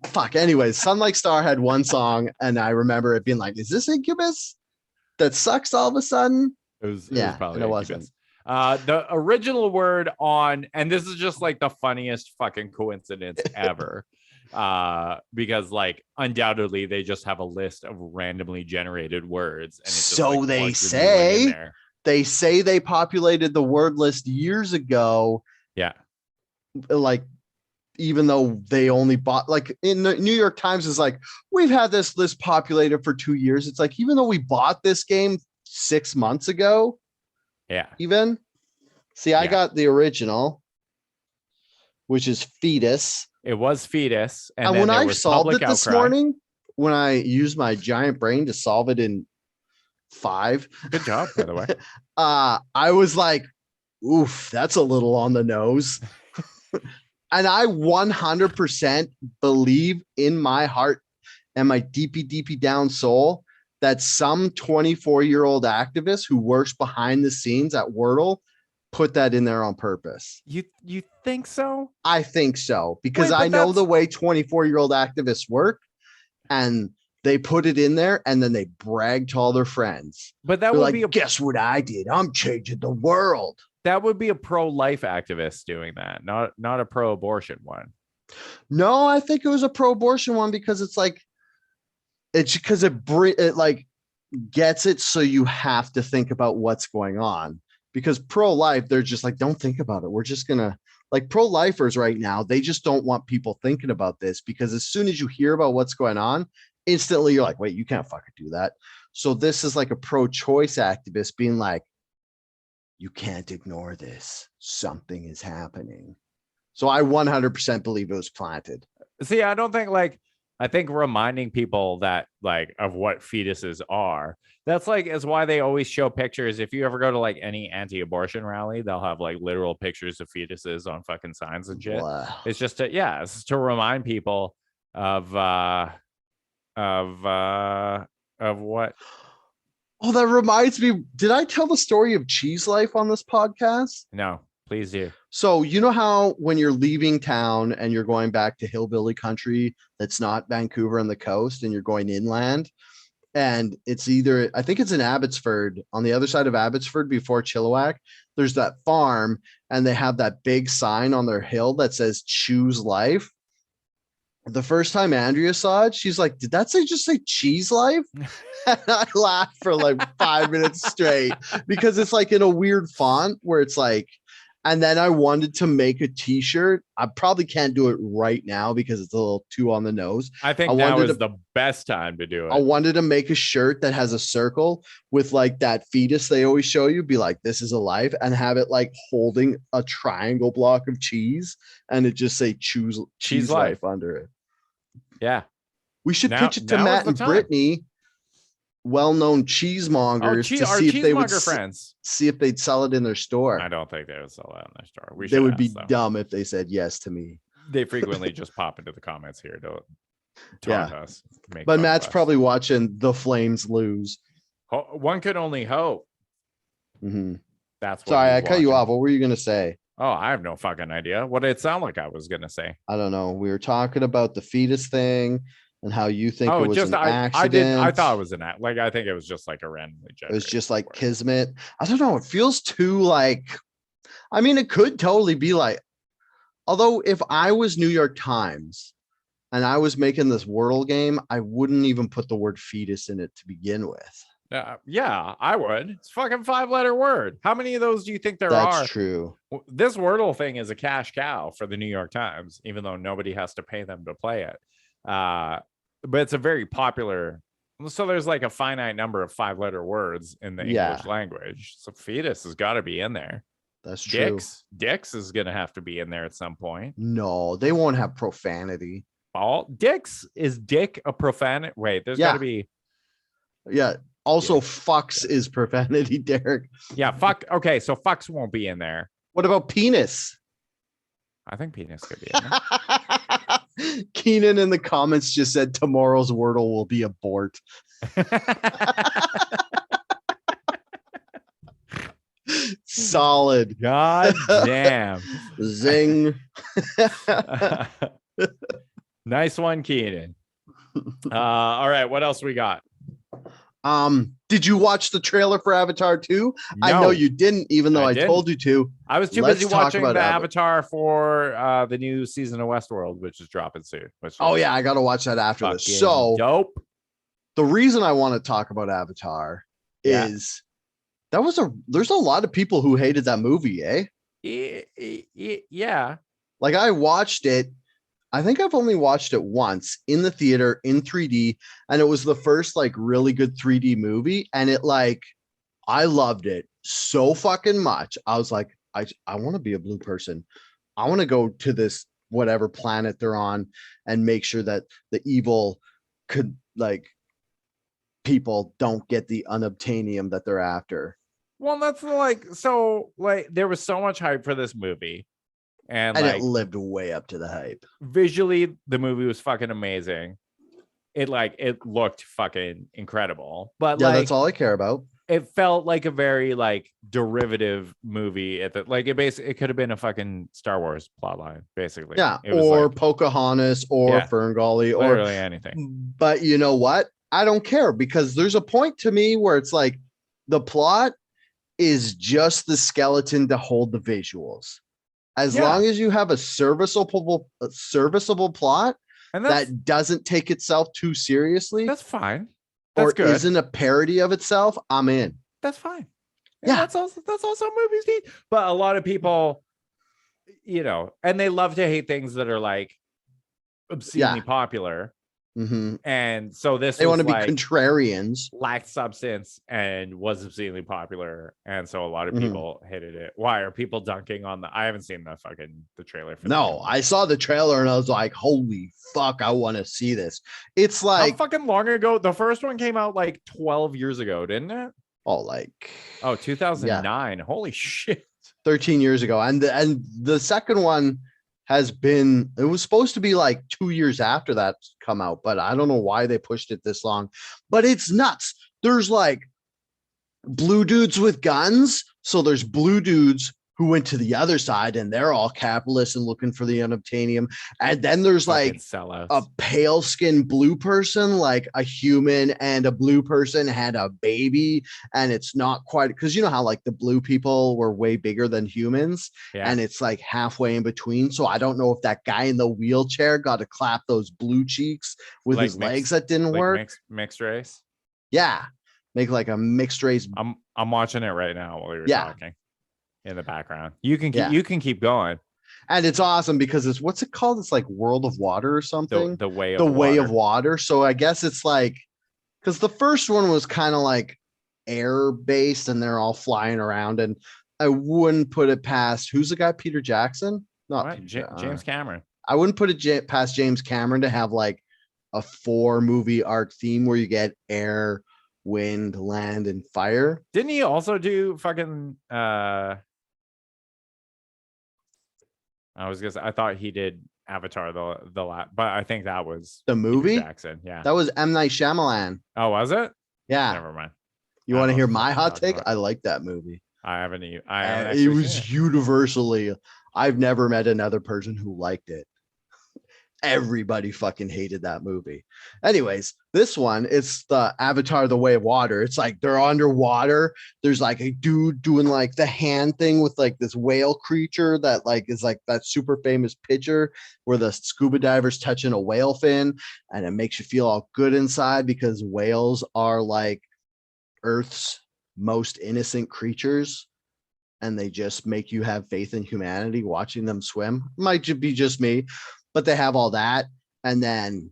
[SPEAKER 2] Fuck. Anyways, Sun Like Star had one song, and I remember it being like, "Is this Incubus? That sucks." All of a sudden,
[SPEAKER 1] it was probably Incubus. The original word on, and this is just like the funniest fucking coincidence ever. Because like undoubtedly they just have a list of randomly generated words, and it's
[SPEAKER 2] so
[SPEAKER 1] just, like,
[SPEAKER 2] they say they populated the word list years ago.
[SPEAKER 1] Yeah,
[SPEAKER 2] like even though they only bought, like in the New York Times is like, we've had this list populated for 2 years. It's like, even though we bought this game 6 months ago.
[SPEAKER 1] Yeah.
[SPEAKER 2] Even see, I got the original, which is fetus.
[SPEAKER 1] It was fetus.
[SPEAKER 2] And when I solved it this morning, when I used my giant brain to solve it in 5.
[SPEAKER 1] Good job, by the way.
[SPEAKER 2] I was like, oof, that's a little on the nose. And I 100% believe in my heart and my deepy down soul that some 24-year-old activist who works behind the scenes at Wordle put that in there on purpose.
[SPEAKER 1] You think so?
[SPEAKER 2] I think so, because
[SPEAKER 1] Wait,
[SPEAKER 2] I know
[SPEAKER 1] that's
[SPEAKER 2] the way 24-year-old activists work, and they put it in there and then they brag to all their friends.
[SPEAKER 1] But that
[SPEAKER 2] They're
[SPEAKER 1] would
[SPEAKER 2] like,
[SPEAKER 1] be
[SPEAKER 2] guess what I did? I'm changing the world.
[SPEAKER 1] that would be a pro-life activist doing that, not a pro-abortion one.
[SPEAKER 2] No, I think it was a pro-abortion one, because it's like, it's because it like gets it so you have to think about what's going on. Because pro-life, they're just like, don't think about it. We're just gonna, like, pro-lifers right now, they just don't want people thinking about this, because as soon as you hear about what's going on, instantly you're like, wait, you can't fucking do that. So this is like a pro-choice activist being like, you can't ignore this. Something is happening. So I 100% believe it was planted.
[SPEAKER 1] See, I don't think I think reminding people that like of what fetuses are, that's like is why they always show pictures. If you ever go to like any anti-abortion rally, they'll have like literal pictures of fetuses on fucking signs and shit.
[SPEAKER 2] Wow.
[SPEAKER 1] It's just it's to remind people of what.
[SPEAKER 2] Oh, that reminds me. Did I tell the story of Cheese Life on this podcast?
[SPEAKER 1] No, please do.
[SPEAKER 2] So you know how when you're leaving town and you're going back to hillbilly country that's not Vancouver and the coast, and you're going inland, and it's either, I think it's in Abbotsford, on the other side of Abbotsford before Chilliwack, there's that farm, and they have that big sign on their hill that says choose life. The first time Andrea saw it, she's like, did that just say cheese life? And I laughed for like 5 minutes straight, because it's like in a weird font where it's like, and then I wanted to make a t-shirt. I probably can't do it right now because it's a little too on the nose.
[SPEAKER 1] I think now is the best time to do it.
[SPEAKER 2] I wanted to make a shirt that has a circle with like that fetus they always show you, be like, this is a life, and have it like holding a triangle block of cheese, and it just say choose cheese life under it.
[SPEAKER 1] Yeah.
[SPEAKER 2] We should pitch it to Matt and Brittany, well-known cheesemongers, to see if they would see if they'd sell it in their store.
[SPEAKER 1] I don't think they would sell it in their store.
[SPEAKER 2] They would be dumb if they said yes to me.
[SPEAKER 1] They frequently just pop into the comments here to taunt us.
[SPEAKER 2] But Matt's probably watching the Flames lose.
[SPEAKER 1] One could only hope.
[SPEAKER 2] Mm-hmm.
[SPEAKER 1] That's what
[SPEAKER 2] sorry, I cut you off. What were you gonna say?
[SPEAKER 1] Oh, I have no fucking idea. What did it sound like I was gonna say?
[SPEAKER 2] I don't know. We were talking about the fetus thing and how you think it was an accident.
[SPEAKER 1] I thought it was an act. Like, I think it was just like a randomly generated.
[SPEAKER 2] It was just like kismet. I don't know. It feels too like, I mean, it could totally be like, although if I was New York Times and I was making this Wordle game, I wouldn't even put the word fetus in it to begin with.
[SPEAKER 1] Yeah, I would. It's a fucking 5-letter word. How many of those do you think there are?
[SPEAKER 2] That's true.
[SPEAKER 1] This Wordle thing is a cash cow for the New York Times, even though nobody has to pay them to play it. But it's a very popular, so there's like a finite number of 5-letter words in the English language. So fetus has got to be in there.
[SPEAKER 2] That's true.
[SPEAKER 1] Dicks is gonna have to be in there at some point.
[SPEAKER 2] No, they won't have profanity.
[SPEAKER 1] Is dick a profanity? Wait, there's got to be.
[SPEAKER 2] Yeah. Also, fucks is profanity, Derek.
[SPEAKER 1] Yeah, fuck. Okay, so fucks won't be in there.
[SPEAKER 2] What about penis?
[SPEAKER 1] I think penis could be in there.
[SPEAKER 2] Keenan in the comments just said tomorrow's Wordle will be abort. Solid.
[SPEAKER 1] God damn.
[SPEAKER 2] Zing.
[SPEAKER 1] Nice one, Keenan. All right, what else we got?
[SPEAKER 2] Did you watch the trailer for Avatar 2?
[SPEAKER 1] No,
[SPEAKER 2] I know you didn't, even though I told you to.
[SPEAKER 1] I was too busy watching the Avatar for the new season of Westworld, which is dropping soon.
[SPEAKER 2] Yeah, I gotta watch that after this. So
[SPEAKER 1] dope.
[SPEAKER 2] The reason I want to talk about Avatar is there's a lot of people who hated that movie, eh?
[SPEAKER 1] Yeah.
[SPEAKER 2] Like, I watched it. I think I've only watched it once in the theater in 3D, and it was the first like really good 3D movie, and it like I loved it so fucking much. I was like, I want to be a blue person. I want to go to this whatever planet they're on and make sure that the evil could like people don't get the unobtainium that they're after.
[SPEAKER 1] Well, that's like, so like there was so much hype for this movie, and
[SPEAKER 2] it
[SPEAKER 1] like
[SPEAKER 2] lived way up to the hype.
[SPEAKER 1] visually the movie was fucking amazing. It looked fucking incredible, but
[SPEAKER 2] Yeah,
[SPEAKER 1] like
[SPEAKER 2] that's all I care about.
[SPEAKER 1] it felt like a very like derivative movie at the, like it could have been a fucking Star Wars plotline, basically.
[SPEAKER 2] Yeah,
[SPEAKER 1] it was
[SPEAKER 2] or
[SPEAKER 1] like,
[SPEAKER 2] Pocahontas or Ferngully or
[SPEAKER 1] literally anything.
[SPEAKER 2] But you know what? I don't care, because there's a point to me where it's like the plot is just the skeleton to hold the visuals. As long as you have a serviceable plot
[SPEAKER 1] and
[SPEAKER 2] that doesn't take itself too seriously,
[SPEAKER 1] that's fine. That's
[SPEAKER 2] or
[SPEAKER 1] good.
[SPEAKER 2] isn't a parody of itself, I'm in.
[SPEAKER 1] That's fine.
[SPEAKER 2] Yeah,
[SPEAKER 1] that's also movies need. But a lot of people, and they love to hate things that are like obscenely popular.
[SPEAKER 2] Mm-hmm.
[SPEAKER 1] And so they
[SPEAKER 2] want to be contrarians,
[SPEAKER 1] lacked substance and was obscenely popular, and so a lot of people hated it. Why are people dunking on I haven't seen the trailer for
[SPEAKER 2] I saw the trailer and I was like, holy fuck, I want to see this. It's like,
[SPEAKER 1] how fucking long ago? The first one came out like 12 years ago, didn't it? 2009. Yeah. Holy shit,
[SPEAKER 2] 13 years ago. And the second one it was supposed to be like 2 years after that come out, but I don't know why they pushed it this long. But it's nuts. There's like blue dudes with guns. So there's blue dudes who went to the other side and they're all capitalists and looking for the unobtainium. And then there's like a pale skinned blue person, like a human and a blue person had a baby. And it's not quite, because you know how like the blue people were way bigger than humans, and it's like halfway in between. So I don't know if that guy in the wheelchair got to clap those blue cheeks with like his legs that didn't work.
[SPEAKER 1] Mixed race.
[SPEAKER 2] Yeah. Make like a mixed race.
[SPEAKER 1] I'm watching it right now while you're talking. In the background, you can keep going,
[SPEAKER 2] and it's awesome because it's, what's it called? It's like World of Water or something.
[SPEAKER 1] The way
[SPEAKER 2] of water. So I guess it's like, because the first one was kind of like air based and they're all flying around, and I wouldn't put it past, who's the guy? Peter Jackson?
[SPEAKER 1] James Cameron.
[SPEAKER 2] I wouldn't put it past James Cameron to have like a 4-movie arc theme where you get air, wind, land, and fire.
[SPEAKER 1] Didn't he also do fucking I thought he did Avatar the last, but I think that was
[SPEAKER 2] the movie.
[SPEAKER 1] Peter Jackson, yeah.
[SPEAKER 2] That was M. Night Shyamalan.
[SPEAKER 1] Oh, was it?
[SPEAKER 2] Yeah.
[SPEAKER 1] Never mind.
[SPEAKER 2] You want to hear my hot take? I like that movie.
[SPEAKER 1] I haven't.
[SPEAKER 2] It was universally. I've never met another person who liked it. Everybody fucking hated that movie. Anyways, this one, it's the Avatar, The Way of Water. It's like they're underwater. There's like a dude doing like the hand thing with like this whale creature that like is like that super famous picture where the scuba diver's touching a whale fin, and it makes you feel all good inside because whales are like Earth's most innocent creatures, and they just make you have faith in humanity watching them swim. Might be just me, but they have all that. And then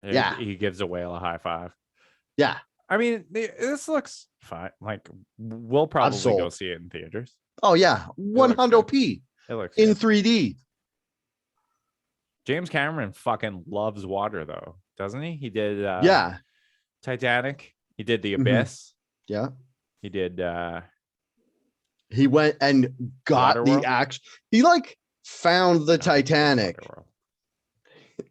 [SPEAKER 1] he gives a whale a high five.
[SPEAKER 2] Yeah,
[SPEAKER 1] I mean, this looks fine. Like, we'll probably go see it in theaters.
[SPEAKER 2] Oh yeah, 100p.
[SPEAKER 1] It looks
[SPEAKER 2] in
[SPEAKER 1] good.
[SPEAKER 2] 3D.
[SPEAKER 1] James Cameron fucking loves water, though, doesn't he? He did Titanic. He did The Abyss.
[SPEAKER 2] Yeah,
[SPEAKER 1] he did.
[SPEAKER 2] He went and got the action. He like found the Titanic.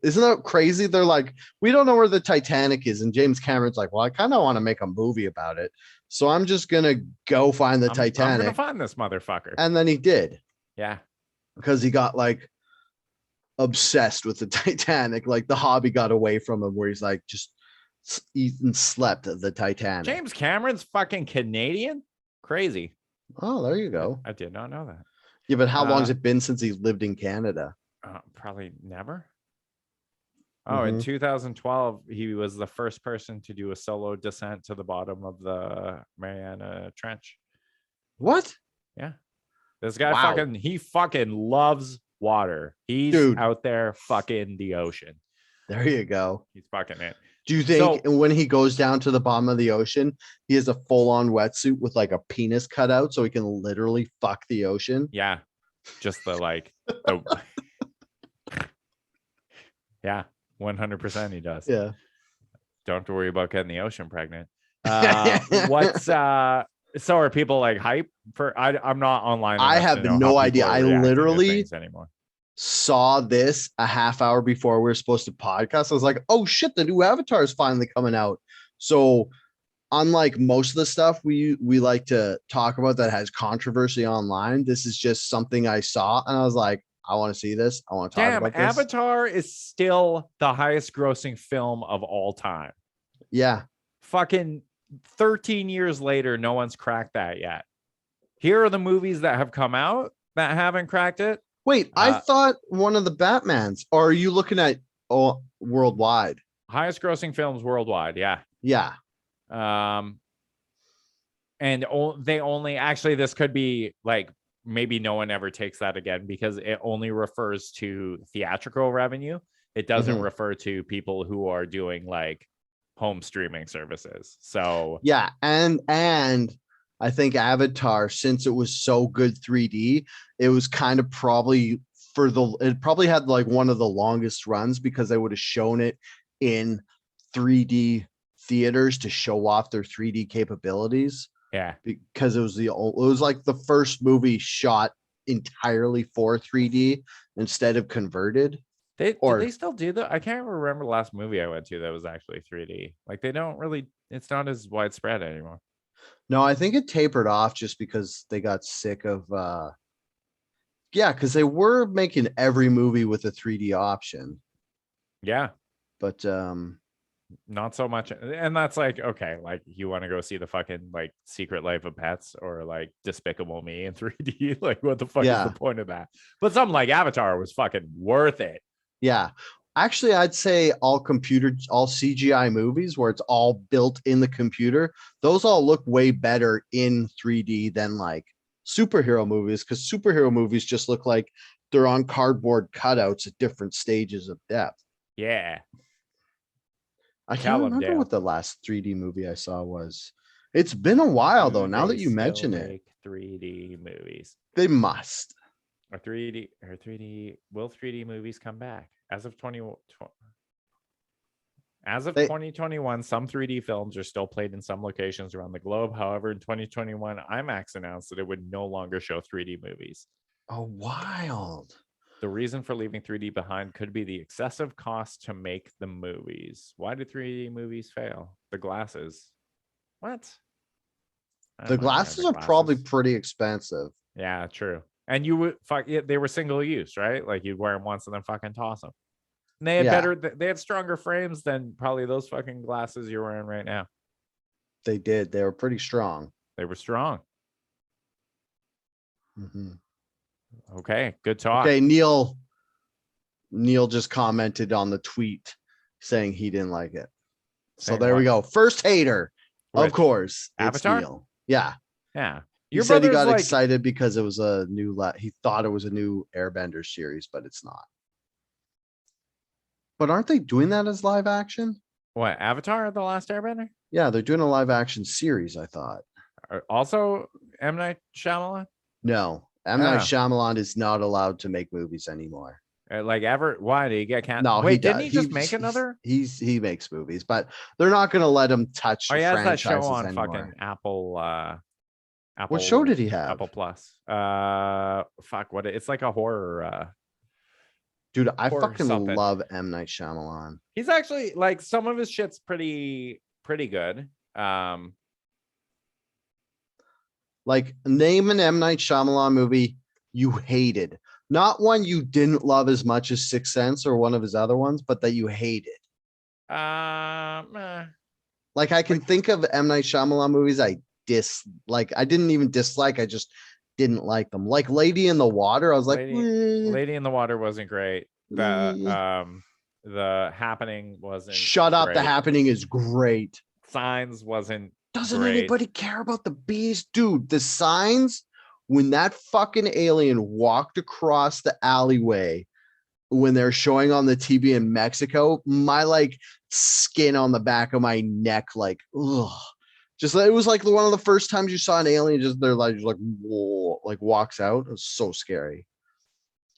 [SPEAKER 2] Isn't that crazy? They're like, we don't know where the Titanic is, and James Cameron's like, well, I kind of want to make a movie about it, so I'm just gonna go find the Titanic.
[SPEAKER 1] I'm gonna find this motherfucker.
[SPEAKER 2] And then he did.
[SPEAKER 1] Yeah,
[SPEAKER 2] because he got like obsessed with the Titanic. Like the hobby got away from him, where he's like just eaten, slept at the Titanic.
[SPEAKER 1] James Cameron's fucking Canadian. Crazy.
[SPEAKER 2] Oh, there you go.
[SPEAKER 1] I did not know that.
[SPEAKER 2] Yeah, but how long has it been since he's lived in Canada?
[SPEAKER 1] Probably never. Oh, in 2012, he was the first person to do a solo descent to the bottom of the Mariana Trench.
[SPEAKER 2] What?
[SPEAKER 1] Yeah. This guy fucking loves water. He's out there fucking the ocean.
[SPEAKER 2] There you go.
[SPEAKER 1] He's fucking it.
[SPEAKER 2] Do you think when he goes down to the bottom of the ocean, he has a full-on wetsuit with like a penis cut out so he can literally fuck the ocean?
[SPEAKER 1] Yeah. Just yeah, 100% he does.
[SPEAKER 2] Yeah.
[SPEAKER 1] don't worry about getting the ocean pregnant. What's so are people like hype for? I'm not online
[SPEAKER 2] I
[SPEAKER 1] enough
[SPEAKER 2] have
[SPEAKER 1] to know
[SPEAKER 2] no
[SPEAKER 1] how
[SPEAKER 2] idea.
[SPEAKER 1] people are
[SPEAKER 2] I
[SPEAKER 1] reacting to
[SPEAKER 2] literally
[SPEAKER 1] things anymore.
[SPEAKER 2] saw this a half hour before we were supposed to podcast. I was like, oh shit, the new Avatar is finally coming out. So unlike most of the stuff we like to talk about that has controversy online, this is just something I saw and I was like, I want to see this. I want to talk about this.
[SPEAKER 1] Avatar is still the highest grossing film of all time.
[SPEAKER 2] Yeah.
[SPEAKER 1] Fucking 13 years later, no one's cracked that yet. Here are the movies that have come out that haven't cracked it.
[SPEAKER 2] Wait, I thought one of the Batmans, or are you looking at worldwide?
[SPEAKER 1] Highest grossing films worldwide. Yeah.
[SPEAKER 2] Yeah.
[SPEAKER 1] And they only actually, this could be like, maybe no one ever takes that again because it only refers to theatrical revenue. It doesn't refer to people who are doing like home streaming services. So
[SPEAKER 2] yeah, and I think Avatar, since it was so good 3D, it was kind of probably it probably had like one of the longest runs because they would have shown it in 3D theaters to show off their 3D capabilities.
[SPEAKER 1] Yeah,
[SPEAKER 2] because it was like the first movie shot entirely for 3D instead of converted.
[SPEAKER 1] Do they still do that? I can't remember the last movie I went to that was actually 3D. Like they don't really, it's not as widespread anymore.
[SPEAKER 2] No, I think it tapered off just because they got sick of because they were making every movie with a 3D option.
[SPEAKER 1] Yeah.
[SPEAKER 2] But
[SPEAKER 1] not so much. And that's like, okay, like you want to go see the fucking like Secret Life of Pets or like Despicable Me in 3D? Like what the fuck is the point of that? But something like Avatar was fucking worth it.
[SPEAKER 2] Yeah. Actually, I'd say all CGI movies where it's all built in the computer, those all look way better in 3D than like superhero movies, because superhero movies just look like they're on cardboard cutouts at different stages of depth.
[SPEAKER 1] Yeah.
[SPEAKER 2] I can't remember what the last 3D movie I saw was. It's been a while though. Now that you mention it, 3D
[SPEAKER 1] movies.
[SPEAKER 2] They must.
[SPEAKER 1] Will 3D movies come back as of 2021? Some 3D films are still played in some locations around the globe. However, in 2021, IMAX announced that it would no longer show 3D movies.
[SPEAKER 2] Oh, wild.
[SPEAKER 1] The reason for leaving 3D behind could be the excessive cost to make the movies. Why do 3D movies fail? The glasses. What?
[SPEAKER 2] The glasses are probably pretty expensive.
[SPEAKER 1] Yeah, true. And you would they were single use, right? Like you'd wear them once and then fucking toss them. And they had they had stronger frames than probably those fucking glasses you're wearing right now.
[SPEAKER 2] They did. They were pretty strong.
[SPEAKER 1] They were strong.
[SPEAKER 2] Mm-hmm.
[SPEAKER 1] Okay, good talk.
[SPEAKER 2] Okay, Neil just commented on the tweet saying he didn't like it. So there we go. First hater, of course.
[SPEAKER 1] Avatar?
[SPEAKER 2] It's Neil. Yeah.
[SPEAKER 1] Yeah.
[SPEAKER 2] He said he got excited because it was a new he thought it was a new Airbender series, but it's not. But aren't they doing that as live action?
[SPEAKER 1] What, Avatar, The Last Airbender?
[SPEAKER 2] Yeah, they're doing a live action series, I thought.
[SPEAKER 1] Also, M. Night Shyamalan?
[SPEAKER 2] No, M. Night Shyamalan is not allowed to make movies anymore.
[SPEAKER 1] Like ever? Why did he get canceled?
[SPEAKER 2] No,
[SPEAKER 1] wait, didn't he just make another?
[SPEAKER 2] He makes movies, but they're not going to let him touch.
[SPEAKER 1] Oh, he has that show on
[SPEAKER 2] anymore.
[SPEAKER 1] Fucking Apple. Apple.
[SPEAKER 2] What show did he have?
[SPEAKER 1] Apple Plus. Fuck. What? It's like a horror.
[SPEAKER 2] Dude, I fucking love M. Night Shyamalan.
[SPEAKER 1] He's actually like some of his shit's pretty good.
[SPEAKER 2] Like name an M. Night Shyamalan movie you hated. Not one you didn't love as much as Sixth Sense or one of his other ones, but that you hated. Like I can think of M. Night Shyamalan movies I dislike. I didn't even dislike. I just didn't like them. Like Lady in the Water. I was like,
[SPEAKER 1] Lady in the Water wasn't great. The Happening wasn't.
[SPEAKER 2] Shut up. Great. The Happening is great.
[SPEAKER 1] Signs wasn't.
[SPEAKER 2] Doesn't anybody care about the bees? Dude, the Signs, when that fucking alien walked across the alleyway when they're showing on the TV in Mexico, my like skin on the back of my neck, like, ugh. Just it was like one of the first times you saw an alien, just they're like, whoa, like walks out. It was so scary.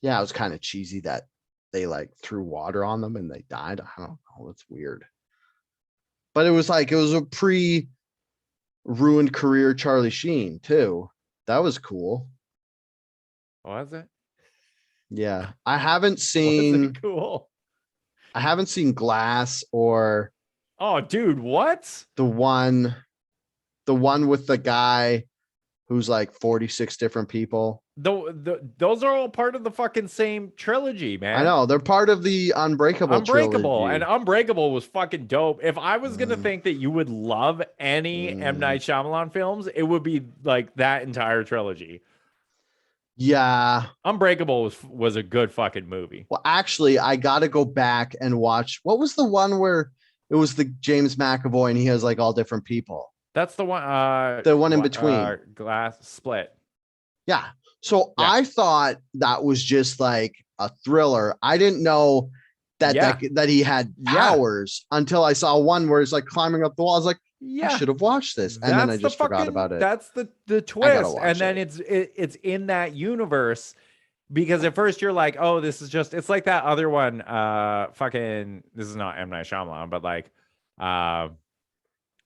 [SPEAKER 2] Yeah, it was kind of cheesy that they like threw water on them and they died. I don't know. It's weird. But it was a pre-ruined career Charlie Sheen too. That was cool.
[SPEAKER 1] Was it?
[SPEAKER 2] Yeah. I haven't
[SPEAKER 1] Was
[SPEAKER 2] seen
[SPEAKER 1] it cool?
[SPEAKER 2] Glass or
[SPEAKER 1] Oh, dude, what?
[SPEAKER 2] the one with the guy who's like 46 different people.
[SPEAKER 1] Those are all part of the fucking same trilogy, man.
[SPEAKER 2] I know they're part of the Unbreakable trilogy.
[SPEAKER 1] And Unbreakable was fucking dope. If I was gonna think that you would love any M. Night Shyamalan films, it would be like that entire trilogy.
[SPEAKER 2] Yeah.
[SPEAKER 1] Unbreakable was a good fucking movie.
[SPEAKER 2] Well, actually, I got to go back and watch. What was the one where it was the James McAvoy and he has like all different people?
[SPEAKER 1] That's the one.
[SPEAKER 2] The one in between.
[SPEAKER 1] Glass Split.
[SPEAKER 2] Yeah. So
[SPEAKER 1] Yeah.
[SPEAKER 2] I thought that was just like a thriller. I didn't know that he had powers until I saw one where it's like climbing up the wall. I was like, I should have watched this, and then I just forgot about it.
[SPEAKER 1] That's the twist, and then it's in that universe. Because at first you're like, oh, this is just, it's like that other one, this is not M. Night Shyamalan, but like,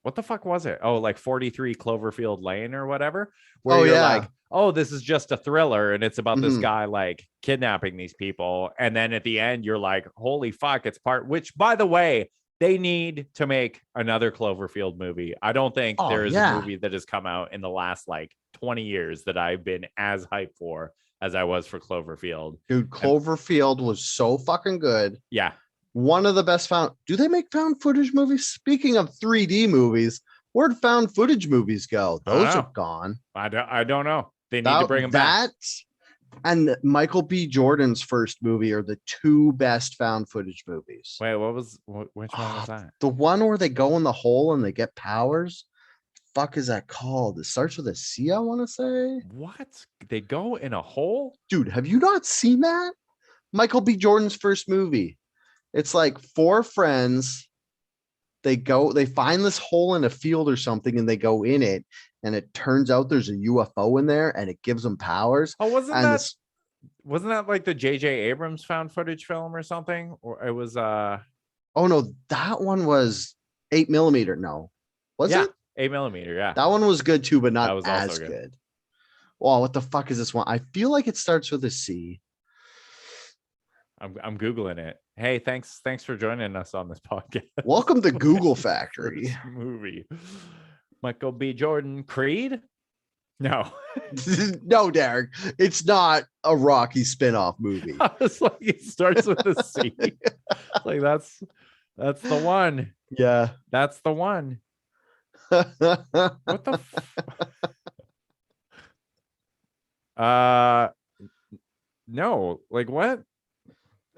[SPEAKER 1] what the fuck was it? Oh, like 43 Cloverfield Lane or whatever, where you're like, oh, this is just a thriller and it's about this guy like kidnapping these people. And then at the end, you're like, holy fuck, it's which by the way, they need to make another Cloverfield movie. I don't think there is a movie that has come out in the last like 20 years that I've been as hyped for as I was for Cloverfield.
[SPEAKER 2] Dude, Cloverfield was so fucking good.
[SPEAKER 1] Yeah.
[SPEAKER 2] One of the best do they make found footage movies? Speaking of 3D movies, where'd found footage movies go? Those are gone.
[SPEAKER 1] I don't know. They need to bring them back.
[SPEAKER 2] And Michael B. Jordan's first movie are the two best found footage movies.
[SPEAKER 1] Wait, which one was that?
[SPEAKER 2] The one where they go in the hole and they get powers. Fuck is that called? It starts with a C, I want to say.
[SPEAKER 1] What? They go in a hole?
[SPEAKER 2] Dude, have you not seen that? Michael B. Jordan's first movie. It's like four friends. They find this hole in a field or something and they go in it. And it turns out there's a UFO in there and it gives them powers.
[SPEAKER 1] Oh, wasn't that like the J.J. Abrams found footage film or something? Or it was
[SPEAKER 2] oh no, that one was 8mm. No. Was it?
[SPEAKER 1] 8mm, yeah.
[SPEAKER 2] That one was good too, but not as good. Well, what the fuck is this one? I feel like it starts with a C.
[SPEAKER 1] I'm Googling it. Hey, thanks for joining us on this podcast.
[SPEAKER 2] Welcome to Google Factory.
[SPEAKER 1] Movie. Michael B. Jordan, Creed? No.
[SPEAKER 2] No, Derek. It's not a Rocky spin-off movie.
[SPEAKER 1] I was like, it starts with a C. Like that's the one.
[SPEAKER 2] Yeah.
[SPEAKER 1] That's the one. What the no, like what?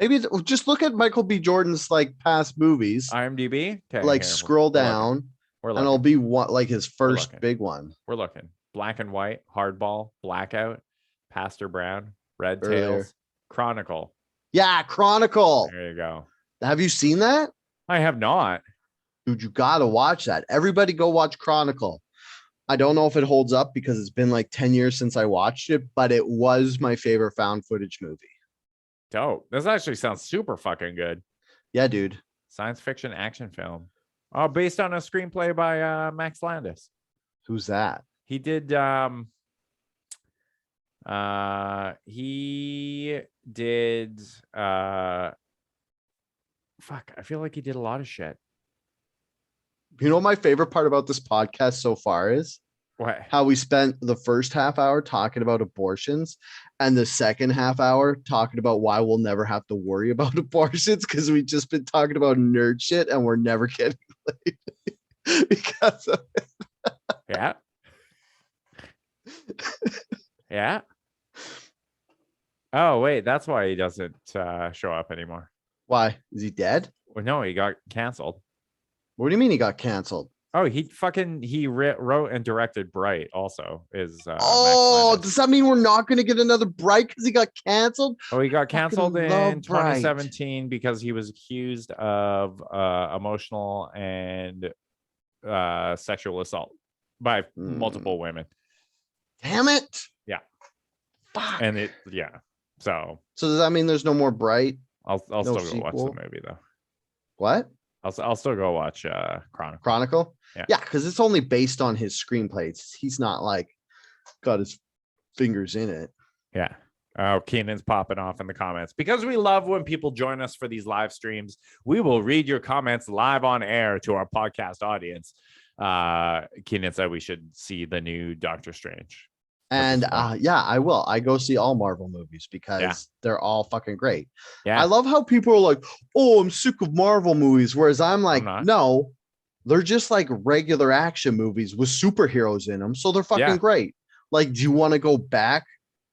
[SPEAKER 2] Maybe just look at Michael B. Jordan's like past movies.
[SPEAKER 1] IMDb. Okay,
[SPEAKER 2] like scroll down, and it'll be what like his first big one.
[SPEAKER 1] We're looking. Black and White, Hardball, Blackout, Pastor Brown, Red Tails, Chronicle.
[SPEAKER 2] Yeah, Chronicle.
[SPEAKER 1] There you go.
[SPEAKER 2] Have you seen that?
[SPEAKER 1] I have not.
[SPEAKER 2] Dude, you gotta watch that. Everybody go watch Chronicle. I don't know if it holds up because it's been like 10 years since I watched it, but it was my favorite found footage movie.
[SPEAKER 1] Dope. This actually sounds super fucking good.
[SPEAKER 2] Yeah, dude.
[SPEAKER 1] Science fiction action film. Oh, based on a screenplay by Max Landis.
[SPEAKER 2] Who's that?
[SPEAKER 1] He did fuck, I feel like he did a lot of shit.
[SPEAKER 2] You know what my favorite part about this podcast so far is?
[SPEAKER 1] What?
[SPEAKER 2] How we spent the first half hour talking about abortions and the second half hour talking about why we'll never have to worry about abortions because we've just been talking about nerd shit and we're never getting laid because of it.
[SPEAKER 1] Yeah. Yeah. Oh, wait, that's why he doesn't show up anymore.
[SPEAKER 2] Why? Is he dead?
[SPEAKER 1] Well, no, he got canceled.
[SPEAKER 2] What do you mean he got canceled?
[SPEAKER 1] Oh, he wrote and directed Bright also is
[SPEAKER 2] does that mean we're not going to get another Bright because he got canceled?
[SPEAKER 1] Oh, he got canceled in 2017 because he was accused of emotional and sexual assault by multiple women.
[SPEAKER 2] Damn it.
[SPEAKER 1] Yeah.
[SPEAKER 2] Fuck.
[SPEAKER 1] And so
[SPEAKER 2] does that mean there's no more Bright?
[SPEAKER 1] I'll still go watch the movie though.
[SPEAKER 2] What?
[SPEAKER 1] I'll still go watch Chronicle.
[SPEAKER 2] Chronicle.
[SPEAKER 1] Yeah.
[SPEAKER 2] Yeah, because it's only based on his screenplays. He's not like got his fingers in it.
[SPEAKER 1] Yeah. Oh, Keenan's popping off in the comments. Because we love when people join us for these live streams, we will read your comments live on air to our podcast audience. Keenan said we should see the new Doctor Strange.
[SPEAKER 2] And yeah, I will. I go see all Marvel movies because they're all fucking great.
[SPEAKER 1] Yeah.
[SPEAKER 2] I love how people are like, oh, I'm sick of Marvel movies. Whereas I'm like, no, they're just like regular action movies with superheroes in them. So they're fucking great. Like, do you want to go back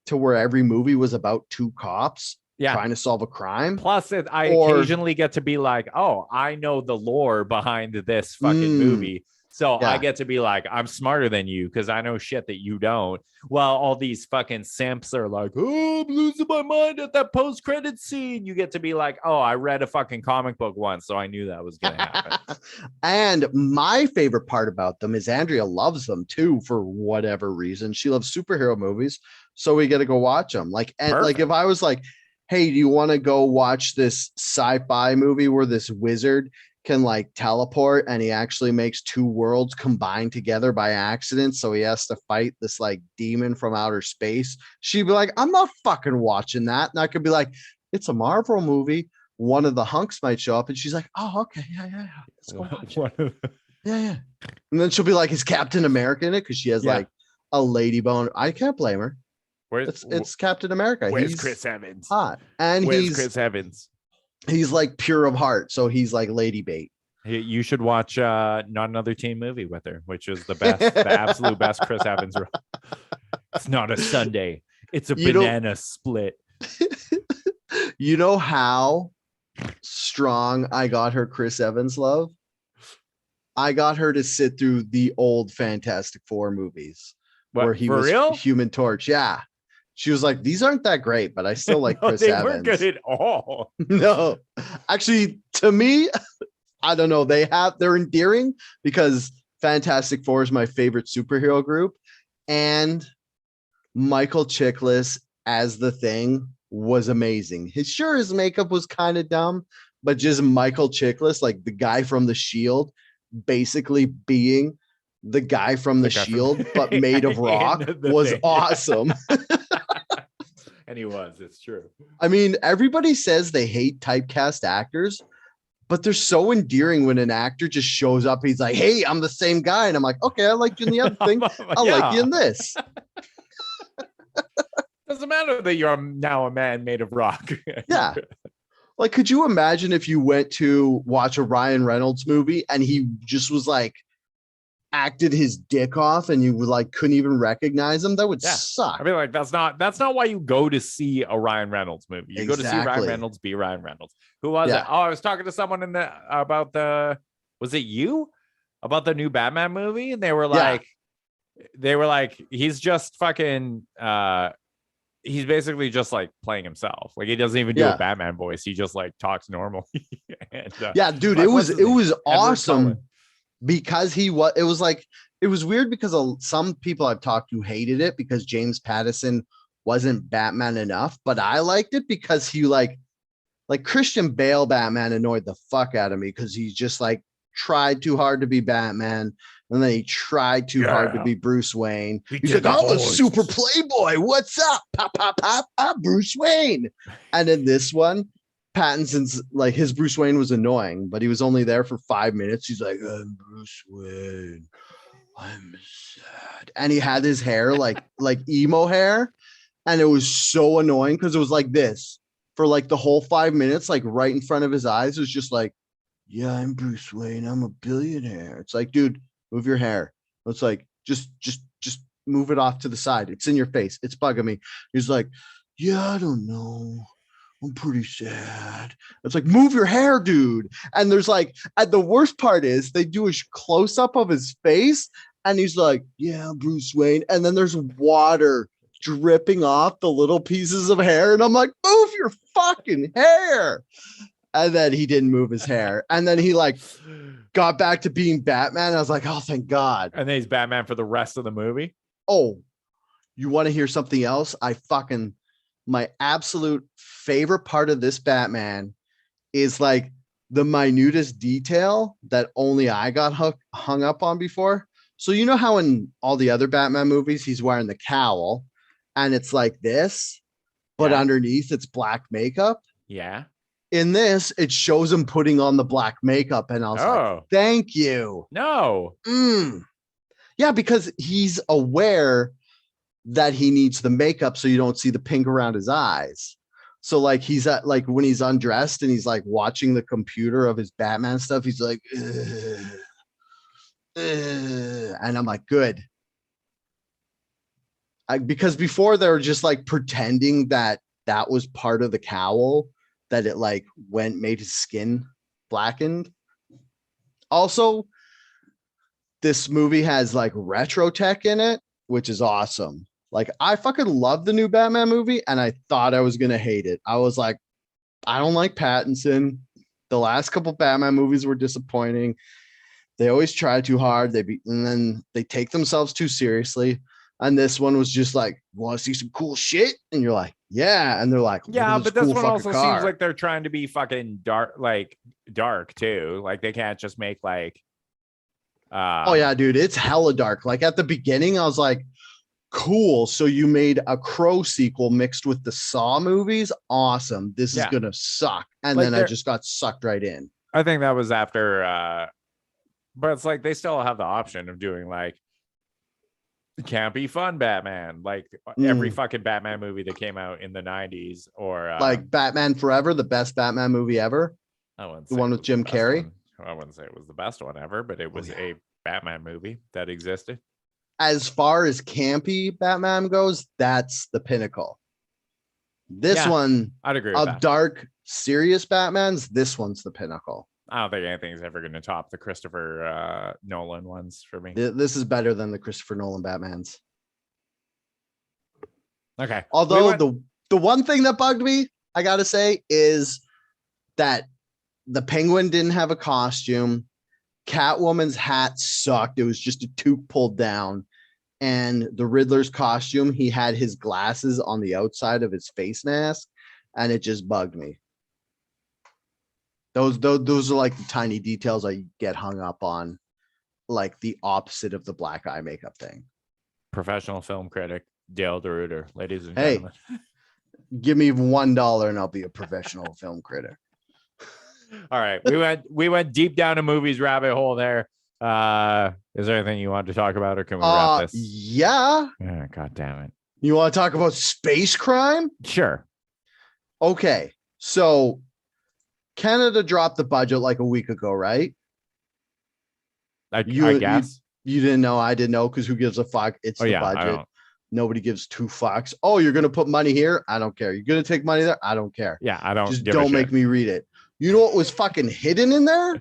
[SPEAKER 2] to where every movie was about two cops trying to solve a crime?
[SPEAKER 1] Plus, I occasionally get to be like, oh, I know the lore behind this fucking movie. So I get to be like, I'm smarter than you because I know shit that you don't. While all these fucking simps are like, oh, I'm losing my mind at that post-credit scene. You get to be like, oh, I read a fucking comic book once, so I knew that was going to happen.
[SPEAKER 2] And my favorite part about them is Andrea loves them too, for whatever reason. She loves superhero movies. So we get to go watch them. Like, and like if I was like, hey, do you want to go watch this sci-fi movie where this wizard can like teleport and he actually makes two worlds combine together by accident, so he has to fight this like demon from outer space? She'd be like, I'm not fucking watching that. And I could be like, it's a Marvel movie, one of the hunks might show up, and she's like, oh, okay, yeah, let's go watch it. Yeah. And then she'll be like, is Captain America in it? Because she has like a lady bone. I can't blame her. It's Captain America.
[SPEAKER 1] Where's Chris Evans?
[SPEAKER 2] Hot. And
[SPEAKER 1] where's Chris Evans?
[SPEAKER 2] He's like pure of heart, so he's like lady bait.
[SPEAKER 1] You should watch Not Another Teen Movie with her, which is the best, the absolute best Chris Evans. It's not a Sunday. It's a banana split.
[SPEAKER 2] You know how strong I got her Chris Evans love? I got her to sit through the old Fantastic Four movies where he was Human Torch. Yeah. She was like, these aren't that great, but I still like Chris Evans.
[SPEAKER 1] They weren't good at all.
[SPEAKER 2] No, actually, to me, I don't know. They're endearing because Fantastic Four is my favorite superhero group. And Michael Chiklis as the Thing was amazing. His makeup was kind of dumb, but just Michael Chiklis, like the guy from The Shield, basically being the guy from The Shield, but made of rock, was awesome.
[SPEAKER 1] And he was. It's true.
[SPEAKER 2] I mean, everybody says they hate typecast actors, but they're so endearing when an actor just shows up. He's like, hey, I'm the same guy. And I'm like, okay, I liked you in the other thing. I like you in this.
[SPEAKER 1] Doesn't matter that you're now a man made of rock.
[SPEAKER 2] Yeah. Like, could you imagine if you went to watch a Ryan Reynolds movie and he just was like, acted his dick off and you like couldn't even recognize him? That would suck.
[SPEAKER 1] I mean, like that's not why you go to see a Ryan Reynolds movie. You go to see Ryan Reynolds be Ryan Reynolds. Who was it? Oh, I was talking to someone about the new Batman movie, and they were like he's just fucking he's basically just like playing himself. Like he doesn't even do a Batman voice. He just like talks normal. And,
[SPEAKER 2] dude, it was awesome. Because it was weird because some people I've talked to hated it because James Patterson wasn't Batman enough, but I liked it because he like Christian Bale Batman annoyed the fuck out of me because he's just like tried too hard to be Batman, and then he tried too hard to be Bruce Wayne. He's like, I'm a super playboy. What's up? Pop, pop, pop, pop, Bruce Wayne. And in this one, Pattinson's like, his Bruce Wayne was annoying, but he was only there for 5 minutes. He's like, I'm Bruce Wayne. I'm sad. And he had his hair like emo hair. And it was so annoying because it was like this for like the whole 5 minutes, like right in front of his eyes. It was just like, yeah, I'm Bruce Wayne. I'm a billionaire. It's like, dude, move your hair. It's like, just move it off to the side. It's in your face. It's bugging me. He's like, yeah, I don't know. I'm pretty sad. It's like, move your hair, dude. And there's like, and the worst part is they do a close up of his face and he's like, yeah, Bruce Wayne. And then there's water dripping off the little pieces of hair. And I'm like, move your fucking hair. And then he didn't move his hair. And then he like got back to being Batman. I was like, oh, thank God.
[SPEAKER 1] And then he's Batman for the rest of the movie.
[SPEAKER 2] Oh, you want to hear something else? My absolute favorite part of this Batman is like the minutest detail that only I got hung up on before. So you know how in all the other Batman movies, he's wearing the cowl and it's like this, but
[SPEAKER 1] Yeah.
[SPEAKER 2] underneath it's black makeup.
[SPEAKER 1] Yeah.
[SPEAKER 2] In this, it shows him putting on the black makeup. And I was like, thank you.
[SPEAKER 1] No.
[SPEAKER 2] Yeah, because he's aware that he needs the makeup so you don't see the pink around his eyes. So like he's at like when he's undressed and he's like watching the computer of his Batman stuff, he's like, and I'm like, good. Because before they were just like pretending that that was part of the cowl, that it like made his skin blackened. Also, this movie has like retro tech in it, which is awesome. Like I fucking love the new Batman movie and I thought I was going to hate it. I was like, I don't like Pattinson. The last couple Batman movies were disappointing. They always try too hard. And then they take themselves too seriously. And this one was just like, want to see some cool shit? And you're like, yeah. And they're like,
[SPEAKER 1] yeah, but this one also seems like they're trying to be fucking dark too. Like they can't just make like,
[SPEAKER 2] oh yeah, dude, it's hella dark. Like at the beginning, I was like, cool. So you made a Crow sequel mixed with the Saw movies. Awesome. This is gonna suck. And like then I just got sucked right in.
[SPEAKER 1] I think that was after but it's like they still have the option of doing like campy fun Batman, like every fucking Batman movie that came out in the 90s, or
[SPEAKER 2] like Batman Forever, the best Batman movie ever. The one with Jim Carrey.
[SPEAKER 1] I wouldn't say it was the best one ever, but it was a Batman movie that existed.
[SPEAKER 2] As far as campy Batman goes, that's the pinnacle. This one,
[SPEAKER 1] I'd agree with that.
[SPEAKER 2] Dark, serious Batmans, this one's the pinnacle.
[SPEAKER 1] I don't think anything's ever going to top the Christopher Nolan ones for me.
[SPEAKER 2] This is better than the Christopher Nolan Batmans.
[SPEAKER 1] Okay.
[SPEAKER 2] Although the one thing that bugged me, I got to say, is that the Penguin didn't have a costume. Catwoman's hat sucked. It was just a toque pulled down. And the Riddler's costume, he had his glasses on the outside of his face mask, and it just bugged me. Those are like the tiny details I get hung up on, like the opposite of the black eye makeup thing.
[SPEAKER 1] Professional film critic Dale DeRuiter, ladies and gentlemen.
[SPEAKER 2] Give me $1 and I'll be a professional film critic.
[SPEAKER 1] All right, we went deep down a movies rabbit hole there. Is there anything you want to talk about, or can we wrap this?
[SPEAKER 2] Yeah.
[SPEAKER 1] God damn it.
[SPEAKER 2] You want to talk about space crime?
[SPEAKER 1] Sure.
[SPEAKER 2] Okay, so Canada dropped the budget like a week ago, right?
[SPEAKER 1] I guess.
[SPEAKER 2] You didn't know. I didn't know, because who gives a fuck? It's the budget. Nobody gives two fucks. Oh, you're going to put money here? I don't care. You're going to take money there? I don't care.
[SPEAKER 1] Yeah, I don't.
[SPEAKER 2] Just don't make me read it. You know what was fucking hidden in there?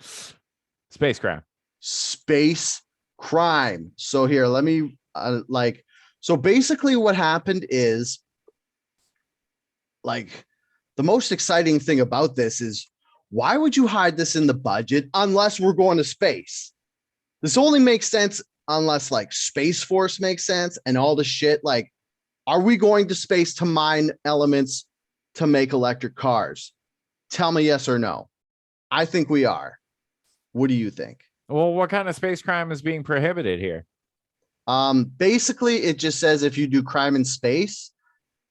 [SPEAKER 1] Space crime.
[SPEAKER 2] Space crime. So here, let me so basically what happened is, like, the most exciting thing about this is, why would you hide this in the budget unless we're going to space? This only makes sense unless like Space Force makes sense and all the shit. Like, are we going to space to mine elements to make electric cars? Tell me yes or no. I think we are. What do you think?
[SPEAKER 1] Well, what kind of space crime is being prohibited here?
[SPEAKER 2] Basically, it just says if you do crime in space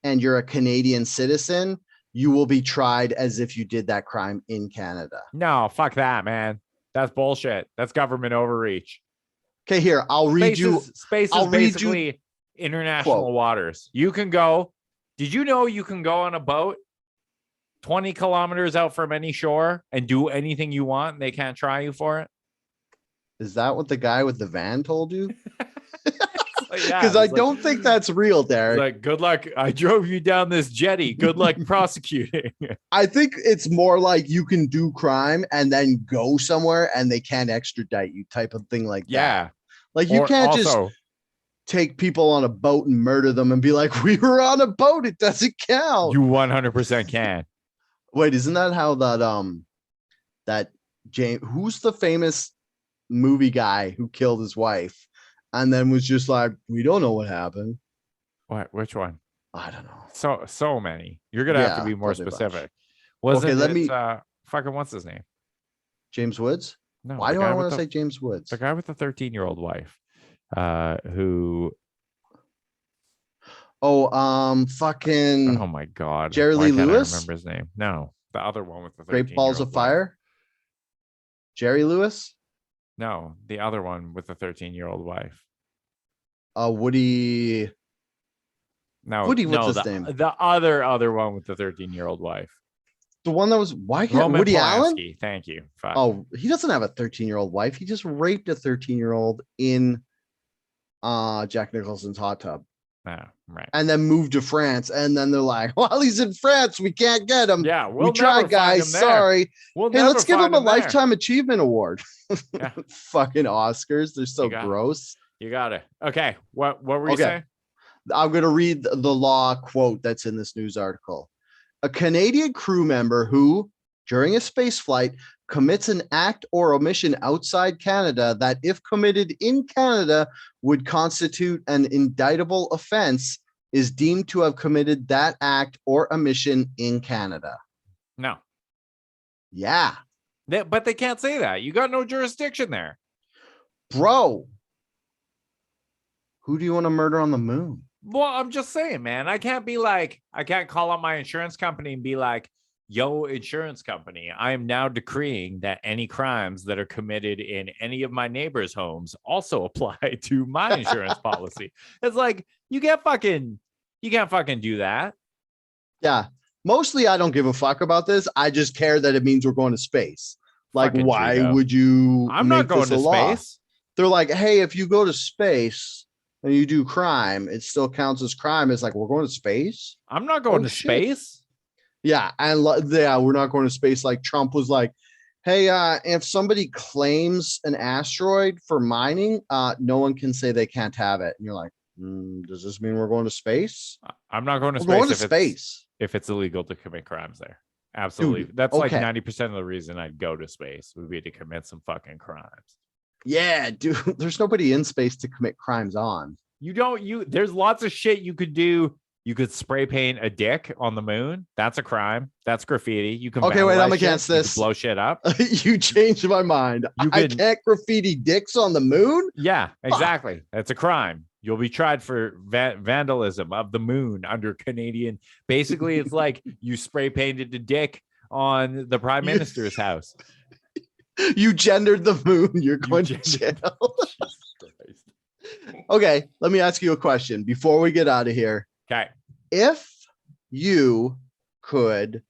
[SPEAKER 2] and you're a Canadian citizen, you will be tried as if you did that crime in Canada.
[SPEAKER 1] No, fuck that, man. That's bullshit. That's government overreach.
[SPEAKER 2] Okay, here, I'll read you.
[SPEAKER 1] Space is basically international waters. You can go. Did you know you can go on a boat 20 kilometers out from any shore and do anything you want and they can't try you for it?
[SPEAKER 2] Is that what the guy with the van told you?
[SPEAKER 1] Yeah,
[SPEAKER 2] because I don't think that's real, Derek.
[SPEAKER 1] Like, good luck. I drove you down this jetty. Good luck prosecuting.
[SPEAKER 2] I think it's more like you can do crime and then go somewhere and they can't extradite you, type of thing like that.
[SPEAKER 1] Yeah.
[SPEAKER 2] Like, you can't just take people on a boat and murder them and be like, we were on a boat. It doesn't count.
[SPEAKER 1] You 100% can.
[SPEAKER 2] Wait, isn't that how that James, who's the famous movie guy who killed his wife and then was just like, we don't know what happened?
[SPEAKER 1] What? Which one?
[SPEAKER 2] I don't know.
[SPEAKER 1] So many. You're gonna have to be more specific.
[SPEAKER 2] Okay, let me
[SPEAKER 1] fucking what's his name?
[SPEAKER 2] James Woods?
[SPEAKER 1] No,
[SPEAKER 2] Why
[SPEAKER 1] the
[SPEAKER 2] do I
[SPEAKER 1] guy
[SPEAKER 2] want
[SPEAKER 1] with
[SPEAKER 2] to
[SPEAKER 1] the
[SPEAKER 2] say James Woods?
[SPEAKER 1] the guy with the 13-year-old wife, who
[SPEAKER 2] Fucking
[SPEAKER 1] oh my god,
[SPEAKER 2] Jerry
[SPEAKER 1] why
[SPEAKER 2] Lee
[SPEAKER 1] can't I
[SPEAKER 2] Lewis?
[SPEAKER 1] remember his name? No, the other one with the
[SPEAKER 2] Great Balls
[SPEAKER 1] 13-year-old
[SPEAKER 2] of
[SPEAKER 1] wife.
[SPEAKER 2] Fire? Jerry Lewis?
[SPEAKER 1] No, the other one with the 13-year-old wife.
[SPEAKER 2] Woody.
[SPEAKER 1] No,
[SPEAKER 2] Woody, what's
[SPEAKER 1] no,
[SPEAKER 2] his
[SPEAKER 1] the
[SPEAKER 2] name?
[SPEAKER 1] the other one with the 13-year-old wife.
[SPEAKER 2] The one that was why can't
[SPEAKER 1] Roman
[SPEAKER 2] Woody Allen?
[SPEAKER 1] Polanski. Thank you. Fuck.
[SPEAKER 2] Oh, he doesn't have a 13-year-old wife. He just raped a 13-year-old in Jack Nicholson's hot tub.
[SPEAKER 1] Oh, right.
[SPEAKER 2] And then moved to France. And then they're like, well, he's in France. We can't get him.
[SPEAKER 1] Yeah,
[SPEAKER 2] we tried, guys. Sorry.
[SPEAKER 1] We'll
[SPEAKER 2] hey, let's give him a Lifetime
[SPEAKER 1] there.
[SPEAKER 2] Achievement Award.
[SPEAKER 1] Yeah.
[SPEAKER 2] Fucking Oscars. They're so gross.
[SPEAKER 1] You got it. Okay. What were you saying?
[SPEAKER 2] I'm going to read the law quote that's in this news article. A Canadian crew member who, during a space flight, commits an act or omission outside Canada that, if committed in Canada, would constitute an indictable offense is deemed to have committed that act or omission in Canada.
[SPEAKER 1] No.
[SPEAKER 2] Yeah.
[SPEAKER 1] But they can't say that. You got no jurisdiction there.
[SPEAKER 2] Bro. Who do you want to murder on the moon?
[SPEAKER 1] Well, I'm just saying, man. I can't call up my insurance company and be like, yo, insurance company, I am now decreeing that any crimes that are committed in any of my neighbors' homes also apply to my insurance policy. It's like, you can't fucking do that.
[SPEAKER 2] Yeah. Mostly I don't give a fuck about this. I just care that it means we're going to space. Like, fucking why Cheeto. Would you
[SPEAKER 1] I'm not going to space.
[SPEAKER 2] They're like, hey, if you go to space and you do crime, it still counts as crime. It's like, we're going to space.
[SPEAKER 1] I'm not going to space.
[SPEAKER 2] Yeah. And yeah, we're not going to space. Like Trump was like, hey, if somebody claims an asteroid for mining, no one can say they can't have it. And you're like, does this mean we're going to space?
[SPEAKER 1] I'm not going to
[SPEAKER 2] space.
[SPEAKER 1] Going to space if it's illegal to commit crimes there. Absolutely. Dude, that's okay. Like 90% of the reason I'd go to space would be to commit some fucking crimes.
[SPEAKER 2] Yeah, dude. There's nobody in space to commit crimes on.
[SPEAKER 1] There's lots of shit you could do. You could spray paint a dick on the moon. That's a crime. That's graffiti. You can.
[SPEAKER 2] Okay, wait. I'm against this.
[SPEAKER 1] Blow shit up.
[SPEAKER 2] You changed my mind. I can't graffiti dicks on the moon.
[SPEAKER 1] Yeah, exactly. That's a crime. You'll be tried for vandalism of the moon under Canadian. Basically, it's like you spray painted the dick on the prime minister's house.
[SPEAKER 2] You gendered the moon. You're going to jail. Okay, let me ask you a question before we get out of here.
[SPEAKER 1] Okay.
[SPEAKER 2] If you could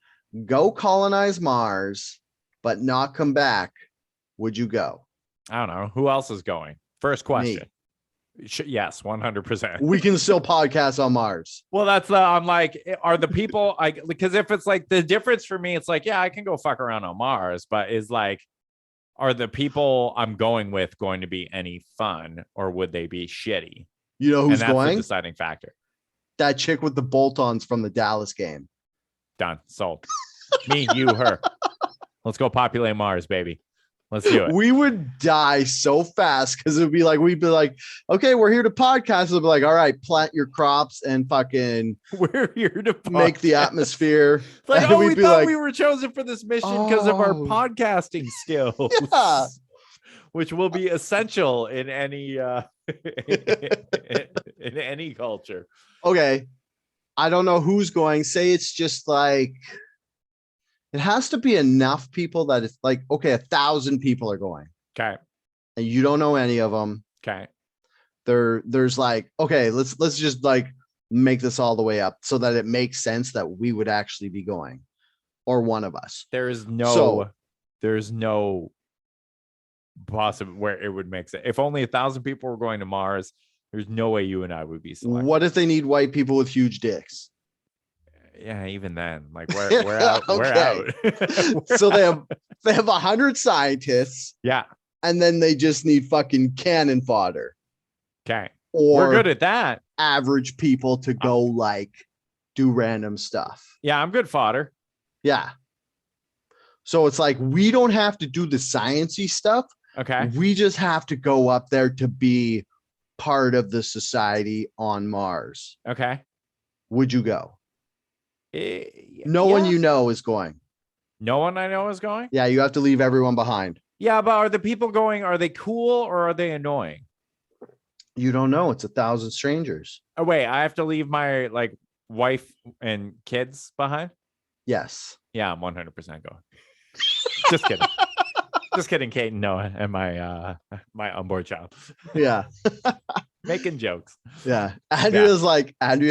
[SPEAKER 2] go colonize Mars, but not come back, would you go?
[SPEAKER 1] I don't know. Who else is going? First question. Yes, 100%.
[SPEAKER 2] We can still podcast on Mars.
[SPEAKER 1] Well, I'm like, are the people because if it's like the difference for me, it's like, yeah, I can go fuck around on Mars, but is like, are the people I'm going with going to be any fun or would they be shitty?
[SPEAKER 2] You know who's going?
[SPEAKER 1] The deciding factor.
[SPEAKER 2] That chick with the bolt-ons from the Dallas game.
[SPEAKER 1] Done. Sold. Me, you, her. Let's go populate Mars, baby. Let's do it.
[SPEAKER 2] We would die so fast because we'd be like, okay, we're here to podcast. We'll be like, all right, plant your crops and fucking
[SPEAKER 1] we're here to
[SPEAKER 2] make the atmosphere.
[SPEAKER 1] Like, oh, we thought we were chosen for this mission because of our podcasting skills.
[SPEAKER 2] Yeah.
[SPEAKER 1] Which will be essential in any in any culture.
[SPEAKER 2] Okay. I don't know who's going. Say it's just like it has to be enough people that it's like, okay, 1,000 people are going.
[SPEAKER 1] Okay.
[SPEAKER 2] And you don't know any of them.
[SPEAKER 1] Okay.
[SPEAKER 2] There's like, okay, let's just like make this all the way up so that it makes sense that we would actually be going, or one of us.
[SPEAKER 1] There's no possible where it would make sense. If only 1,000 people were going to Mars, there's no way you and I would be selected.
[SPEAKER 2] What if they need white people with huge dicks?
[SPEAKER 1] Yeah, even then, like we're out. We're out.
[SPEAKER 2] So they have 100 scientists.
[SPEAKER 1] Yeah.
[SPEAKER 2] And then they just need fucking cannon fodder.
[SPEAKER 1] Okay.
[SPEAKER 2] Or
[SPEAKER 1] we're good at that.
[SPEAKER 2] Average people to go like do random stuff.
[SPEAKER 1] Yeah, I'm good fodder.
[SPEAKER 2] Yeah. So it's like we don't have to do the sciencey stuff.
[SPEAKER 1] Okay.
[SPEAKER 2] We just have to go up there to be part of the society on Mars.
[SPEAKER 1] Okay.
[SPEAKER 2] Would you go? No
[SPEAKER 1] yeah.
[SPEAKER 2] one you know is going.
[SPEAKER 1] No one I know is going?
[SPEAKER 2] Yeah, you have to leave everyone behind.
[SPEAKER 1] Yeah, but are the people going, are they cool or are they annoying?
[SPEAKER 2] You don't know. It's 1,000 strangers.
[SPEAKER 1] Oh, wait, I have to leave my like wife and kids behind?
[SPEAKER 2] Yes.
[SPEAKER 1] Yeah, I'm 100% going. Just kidding. Just kidding, Kate and Noah and my onboard child.
[SPEAKER 2] Yeah.
[SPEAKER 1] Making jokes.
[SPEAKER 2] Yeah. Andrea's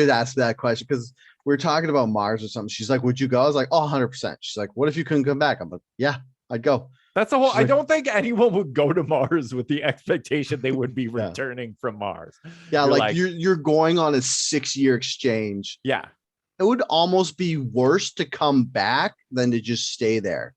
[SPEAKER 2] asked that question because we're talking about Mars or something. She's like, would you go? I was like, oh, 100%. She's like, what if you couldn't come back? I'm like, yeah, I'd go.
[SPEAKER 1] That's the whole.
[SPEAKER 2] She's
[SPEAKER 1] I
[SPEAKER 2] like,
[SPEAKER 1] don't think anyone would go to Mars with the expectation they would be returning from Mars.
[SPEAKER 2] Yeah, you're going on a 6-year exchange.
[SPEAKER 1] Yeah.
[SPEAKER 2] It would almost be worse to come back than to just stay there.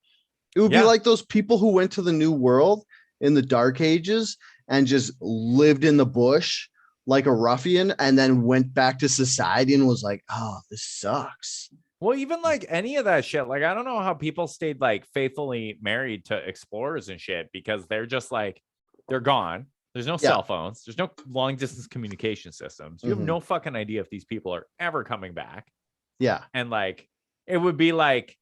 [SPEAKER 2] It would be like those people who went to the New World in the Dark Ages and just lived in the bush like a ruffian and then went back to society and was like, oh, this sucks.
[SPEAKER 1] Well, even like any of that shit, like I don't know how people stayed like faithfully married to explorers and shit because they're just like, they're gone. There's no cell phones. There's no long distance communication systems. You have no fucking idea if these people are ever coming back.
[SPEAKER 2] Yeah.
[SPEAKER 1] And like, it would be like,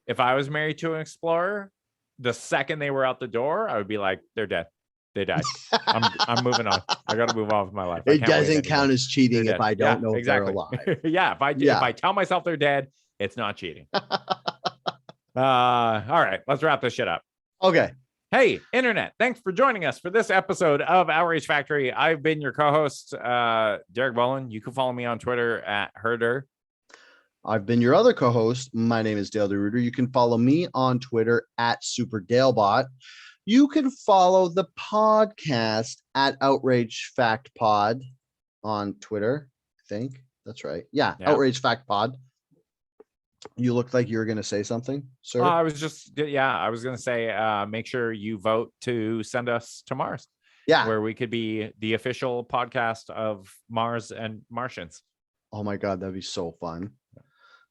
[SPEAKER 1] if I was married to an explorer, the second they were out the door, I would be like, they're dead. They died. I'm moving on. I got to move on with my life.
[SPEAKER 2] It doesn't count as cheating if I don't know if they're alive.
[SPEAKER 1] If I tell myself they're dead, it's not cheating. All right, let's wrap this shit up.
[SPEAKER 2] Okay.
[SPEAKER 1] Hey, internet, thanks for joining us for this episode of Outrage Factory. I've been your co-host, Derek Boland. You can follow me on Twitter at Herder.
[SPEAKER 2] I've been your other co-host. My name is Dale DeRuiter. You can follow me on Twitter at SuperDalebot. You can follow the podcast at Outrage Fact Pod on Twitter. I think that's right. Yeah. Outrage Fact Pod. You looked like you were going to say something, sir.
[SPEAKER 1] I was going to say, make sure you vote to send us to Mars.
[SPEAKER 2] Yeah.
[SPEAKER 1] Where we could be the official podcast of Mars and Martians.
[SPEAKER 2] Oh my God. That'd be so fun.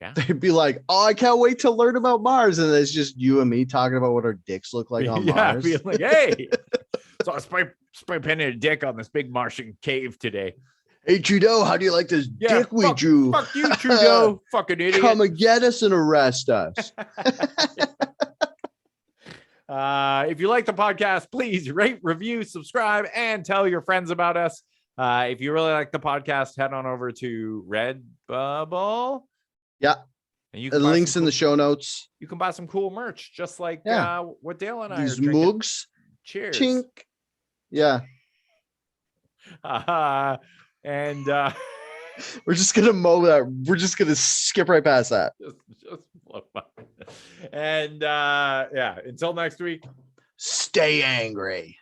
[SPEAKER 1] Yeah.
[SPEAKER 2] They'd be like, oh, I can't wait to learn about Mars. And it's just you and me talking about what our dicks look like on Mars.
[SPEAKER 1] Be like, hey, so I spray painted a dick on this big Martian cave today.
[SPEAKER 2] Hey, Trudeau, how do you like this dick we drew?
[SPEAKER 1] Fuck you, Trudeau. Fucking idiot.
[SPEAKER 2] Come and get us and arrest us.
[SPEAKER 1] If you like the podcast, please rate, review, subscribe, and tell your friends about us. If you really like the podcast, head on over to Redbubble.
[SPEAKER 2] Yeah.
[SPEAKER 1] And you
[SPEAKER 2] the links in the show notes.
[SPEAKER 1] You can buy some cool merch, just like what Dale and I
[SPEAKER 2] These
[SPEAKER 1] are drinking.
[SPEAKER 2] mugs.
[SPEAKER 1] Cheers.
[SPEAKER 2] Chink. Yeah.
[SPEAKER 1] And
[SPEAKER 2] we're just gonna mow that. We're just gonna skip right past that.
[SPEAKER 1] Just blow by. And until next week,
[SPEAKER 2] stay angry.